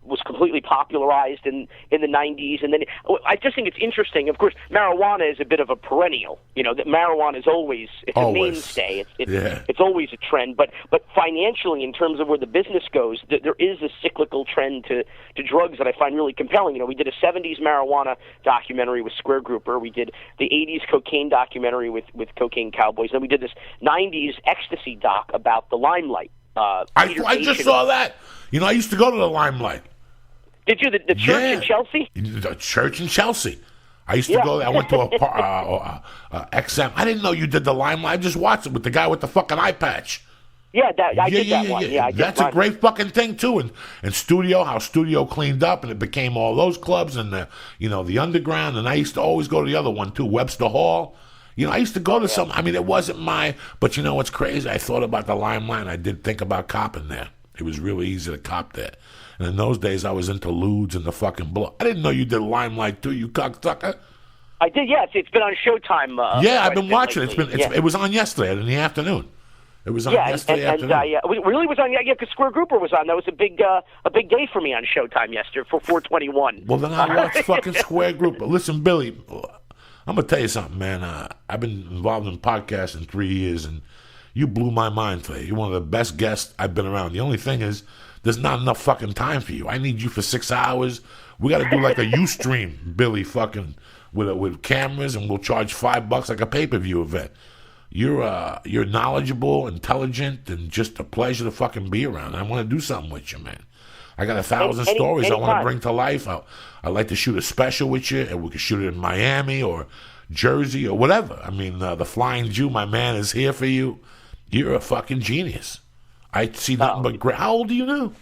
was completely popularized in the 90s. And then I just think it's interesting. Of course, marijuana is a bit of a perennial. That marijuana is always a mainstay. It's always a trend. But financially, in terms of where the business goes, there is a cyclical trend to drugs that I find really compelling. We did a 70s marijuana documentary with Square Grouper. We did the 80s cocaine documentary with Cocaine Cowboys. Then we did this 90s ecstasy doc about the Limelight. I just saw that. I used to go to the Limelight. Did you? The church in Chelsea? The church in Chelsea. I used to go there. I went to a XM. I didn't know you did the Limelight. I just watched it with the guy with the fucking eye patch. Yeah, I did that one. Yeah, that's a great fucking thing too. And Studio, how Studio cleaned up and it became all those clubs and the underground. And I used to always go to the other one too, Webster Hall. I used to go to some. I mean, it wasn't but what's crazy? I thought about the Limelight. And I did think about copping there. It was really easy to cop there. And in those days, I was into lewds and the fucking blow. I didn't know you did Limelight too, you cocksucker. I did, yes. It's been on Showtime. I've been watching it. It was on yesterday in the afternoon. It was on yesterday afternoon. It really was on. Yeah, because Square Grouper was on. That was a big day for me on Showtime yesterday for 421. Well, then I watched fucking Square Grouper. Listen, Billy, I'm gonna tell you something, man. I've been involved in podcasts in 3 years, and you blew my mind today. You're one of the best guests I've been around. The only thing is, there's not enough fucking time for you. I need you for 6 hours. We got to do like a Ustream, Billy, fucking with cameras, and we'll charge $5 like a pay-per-view event. You're knowledgeable, intelligent, and just a pleasure to fucking be around. I want to do something with you, man. I got 1,000 stories I want to bring to life. I'd like to shoot a special with you, and we could shoot it in Miami or Jersey or whatever. I mean, the Flying Jew, my man, is here for you. You're a fucking genius. I see nothing but great. How old are you now?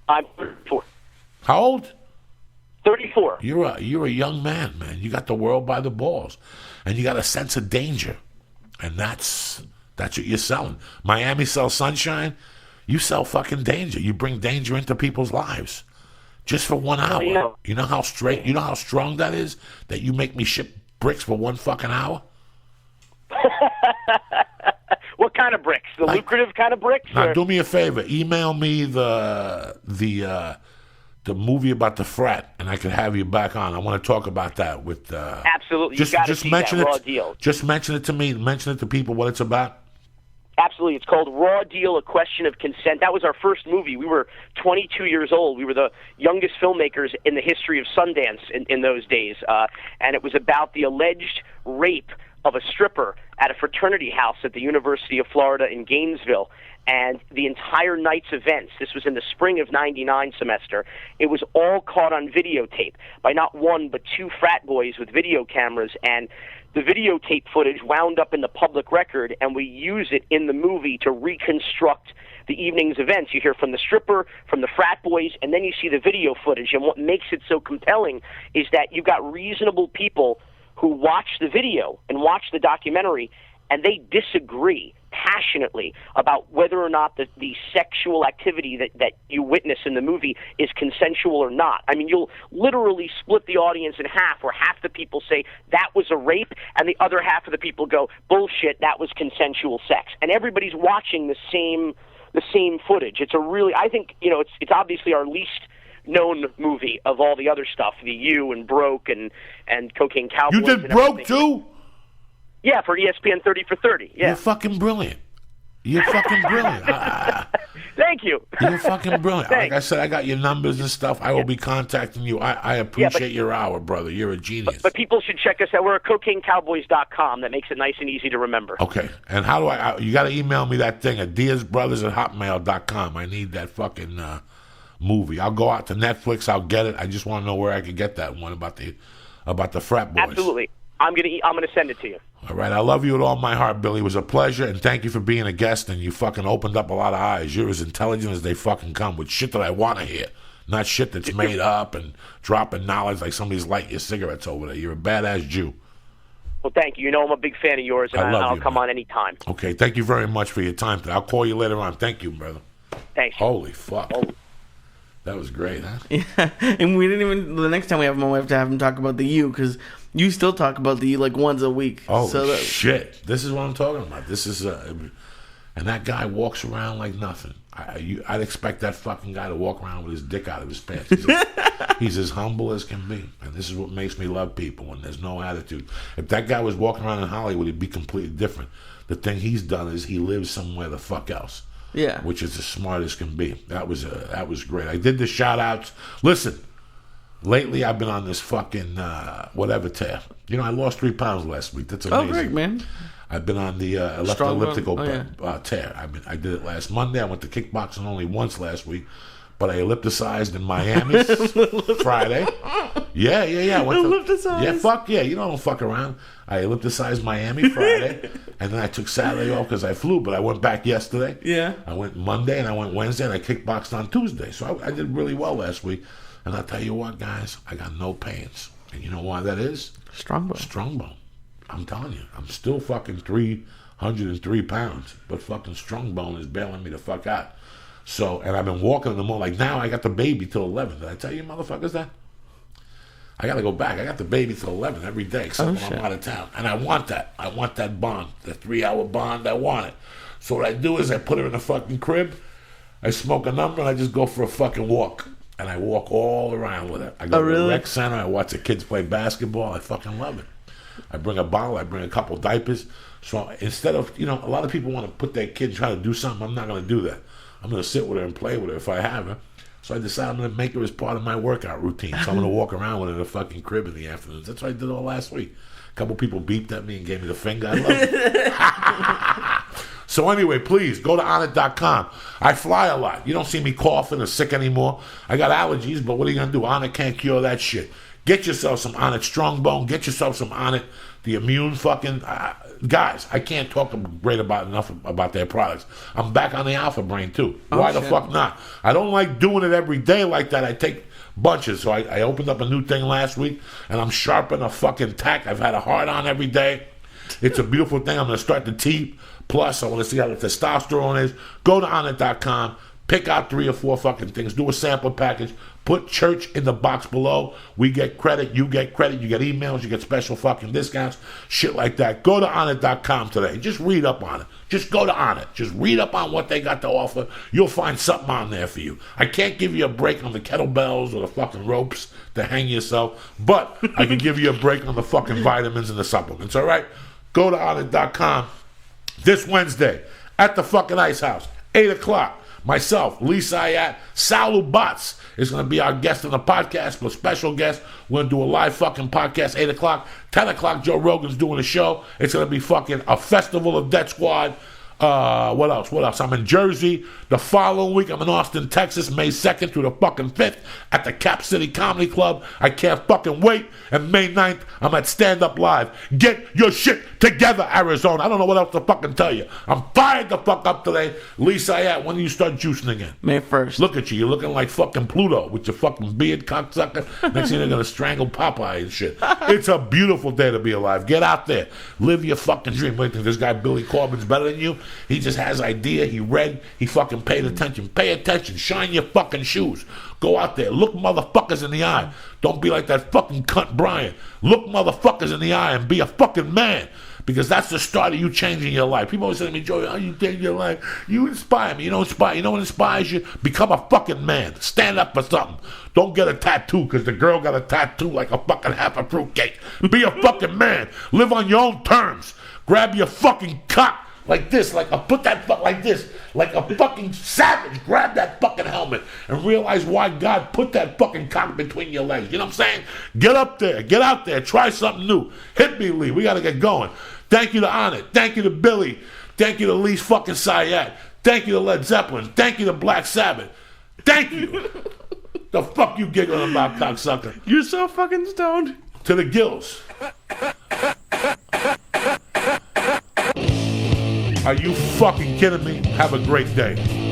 I'm 34. How old? 34. You're a young man, man. You got the world by the balls, and you got a sense of danger, and that's what you're selling. Miami sells sunshine. You sell fucking danger. You bring danger into people's lives, just for 1 hour. You know how strong that is. That you make me ship bricks for 1 fucking hour. What kind of bricks? The lucrative kind of bricks? Now, do me a favor. Email me the movie about the frat, and I can have you back on. I want to talk about that with. Absolutely, just mention that Raw Deal. Just mention it to me. Mention it to people what it's about. Absolutely, it's called Raw Deal: A Question of Consent. That was our first movie. We were 22 years old. We were the youngest filmmakers in the history of Sundance in those days, and it was about the alleged rape of a stripper at a fraternity house at the University of Florida in Gainesville. And the entire night's events, this was in the spring of '99 semester, it was all caught on videotape by not one but 2 frat boys with video cameras, and the videotape footage wound up in the public record, and we use it in the movie to reconstruct the evening's events. You hear from the stripper, from the frat boys, and then you see the video footage. And what makes it so compelling is that you've got reasonable people who watch the video and watch the documentary, and they disagree passionately about whether or not the sexual activity that you witness in the movie is consensual or not. I mean, you'll literally split the audience in half, where half the people say that was a rape, and the other half of the people go, bullshit, that was consensual sex. And everybody's watching the same footage. It's I think, it's obviously our least known movie of all the other stuff, the You and Broke and Cocaine Cowboys. You did Broke too? Yeah, for ESPN 30 for 30. Yeah. You're fucking brilliant. You're fucking brilliant. Thank you. You're fucking brilliant. Like Thanks. I said, I got your numbers and stuff. I will be contacting you. I appreciate your hour, brother. You're a genius. But people should check us out. We're at CocaineCowboys.com. That makes it nice and easy to remember. Okay. And how do you got to email me that thing at DiazBrothers@hotmail.com. I need that fucking movie. I'll go out to Netflix. I'll get it. I just want to know where I can get that one about the frat boys. Absolutely. I'm gonna send it to you. All right. I love you with all my heart, Billy. It was a pleasure, and thank you for being a guest, and you fucking opened up a lot of eyes. You're as intelligent as they fucking come with shit that I want to hear, not shit that's made up and dropping knowledge like somebody's lighting your cigarettes over there. You're a badass Jew. Well, thank you. You know I'm a big fan of yours, and I'll come on anytime. Okay. Thank you very much for your time today. I'll call you later on. Thank you, brother. Thanks. Holy fuck. That was great, huh? Yeah, and we didn't even. The next time we have him on, we have to have him talk about the U, because you still talk about the U like once a week. Oh shit! This is what I'm talking about. This is, and that guy walks around like nothing. I'd expect that fucking guy to walk around with his dick out of his pants. He's as humble as can be, and this is what makes me love people when there's no attitude. If that guy was walking around in Hollywood, he'd be completely different. The thing he's done is he lives somewhere the fuck else. Yeah, which is as smart as can be. That was great. I did the shout outs. Listen, lately I've been on this fucking whatever tear. You know, I lost 3 pounds last week. That's amazing. Oh, great, man. I've been on the elliptical tear. I did it last Monday. I went to kickboxing only once last week, but I ellipticized in Miami Friday. Yeah. Yeah, fuck yeah. You don't fuck around. I ellipticized Miami Friday, and then I took Saturday off because I flew, but I went back yesterday. Yeah. I went Monday, and I went Wednesday, and I kickboxed on Tuesday. So I did really well last week. And I'll tell you what, guys, I got no pains. And you know why that is? Strong bone. I'm telling you, I'm still fucking 303 pounds, but fucking strong bone is bailing me the fuck out. So, and I've been walking in the morning. Like now, I got the baby till 11. Did I tell you motherfuckers that? I got to go back. I got the baby till 11 every day, except when I'm out of town. And I want that. I want that bond, the 3-hour bond. I want it. So what I do is I put her in the fucking crib, I smoke a number, and I just go for a fucking walk. And I walk all around with her. I go to the rec center. I watch the kids play basketball. I fucking love it. I bring a bottle. I bring a couple diapers. So instead of, a lot of people want to put their kid and try to do something. I'm not going to do that. I'm going to sit with her and play with her if I have her. So I decided I'm going to make her as part of my workout routine. So I'm going to walk around with her in a fucking crib in the afternoons. That's what I did all last week. A couple people beeped at me and gave me the finger. I love it. So anyway, please, go to Onnit.com. I fly a lot. You don't see me coughing or sick anymore. I got allergies, but what are you going to do? Onnit can't cure that shit. Get yourself some Onnit Strong Bone. Get yourself some Onnit, the immune fucking... guys, I can't talk great enough about their products. I'm back on the Alpha Brain, too. Why the fuck not? I don't like doing it every day like that. I take bunches. So I opened up a new thing last week, and I'm sharpening a fucking tack. I've had a hard on every day. It's a beautiful thing. I'm going to start the T Plus. I want to see how the testosterone is. Go to Onnit.com. Pick out 3 or 4 fucking things. Do a sample package. Put church in the box below. We get credit. You get credit. You get emails. You get special fucking discounts. Shit like that. Go to Onnit.com today. Just read up on it. Just go to Onnit. Just read up on what they got to offer. You'll find something on there for you. I can't give you a break on the kettlebells or the fucking ropes to hang yourself, but I can give you a break on the fucking vitamins and the supplements, all right? Go to Onnit.com this Wednesday at the fucking Ice House, 8 o'clock. Myself, Lee Sayat, Saul Batz is going to be our guest on the podcast, but special guest. We're going to do a live fucking podcast, 8 o'clock. 10 o'clock, Joe Rogan's doing a show. It's going to be fucking a festival of Death Squad. What else? I'm in Jersey. The following week, I'm in Austin, Texas, May 2nd through the fucking 5th at the Cap City Comedy Club. I can't fucking wait. And May 9th, I'm at Stand Up Live. Get your shit together, Arizona. I don't know what else to fucking tell you. I'm fired the fuck up today. Lisa, when do you start juicing again? May 1st. Look at you. You're looking like fucking Pluto with your fucking beard, cocksucker. Next thing you're going to strangle Popeye and shit. It's a beautiful day to be alive. Get out there. Live your fucking dream. Wait, think this guy Billy Corben's better than you? He just has idea. He read. He fucking paid attention. Pay attention. Shine your fucking shoes. Go out there. Look motherfuckers in the eye. Don't be like that fucking cunt Brian. Look motherfuckers in the eye and be a fucking man. Because that's the start of you changing your life. People always say to me, Joey, how you change your life? You inspire me. You know what inspires you? Become a fucking man. Stand up for something. Don't get a tattoo because the girl got a tattoo like a fucking half a fruitcake. Be a fucking man. Live on your own terms. Grab your fucking cock. Like this, like a put that fuck like this, like a fucking savage. Grab that fucking helmet and realize why God put that fucking cock between your legs. You know what I'm saying? Get up there, get out there, try something new. Hit me, Lee. We gotta get going. Thank you to Onnit. Thank you to Billy. Thank you to Lee's fucking Syed. Thank you to Led Zeppelin. Thank you to Black Sabbath. Thank you. The fuck you giggling about, cocksucker? You're so fucking stoned. To the gills. Are you fucking kidding me? Have a great day.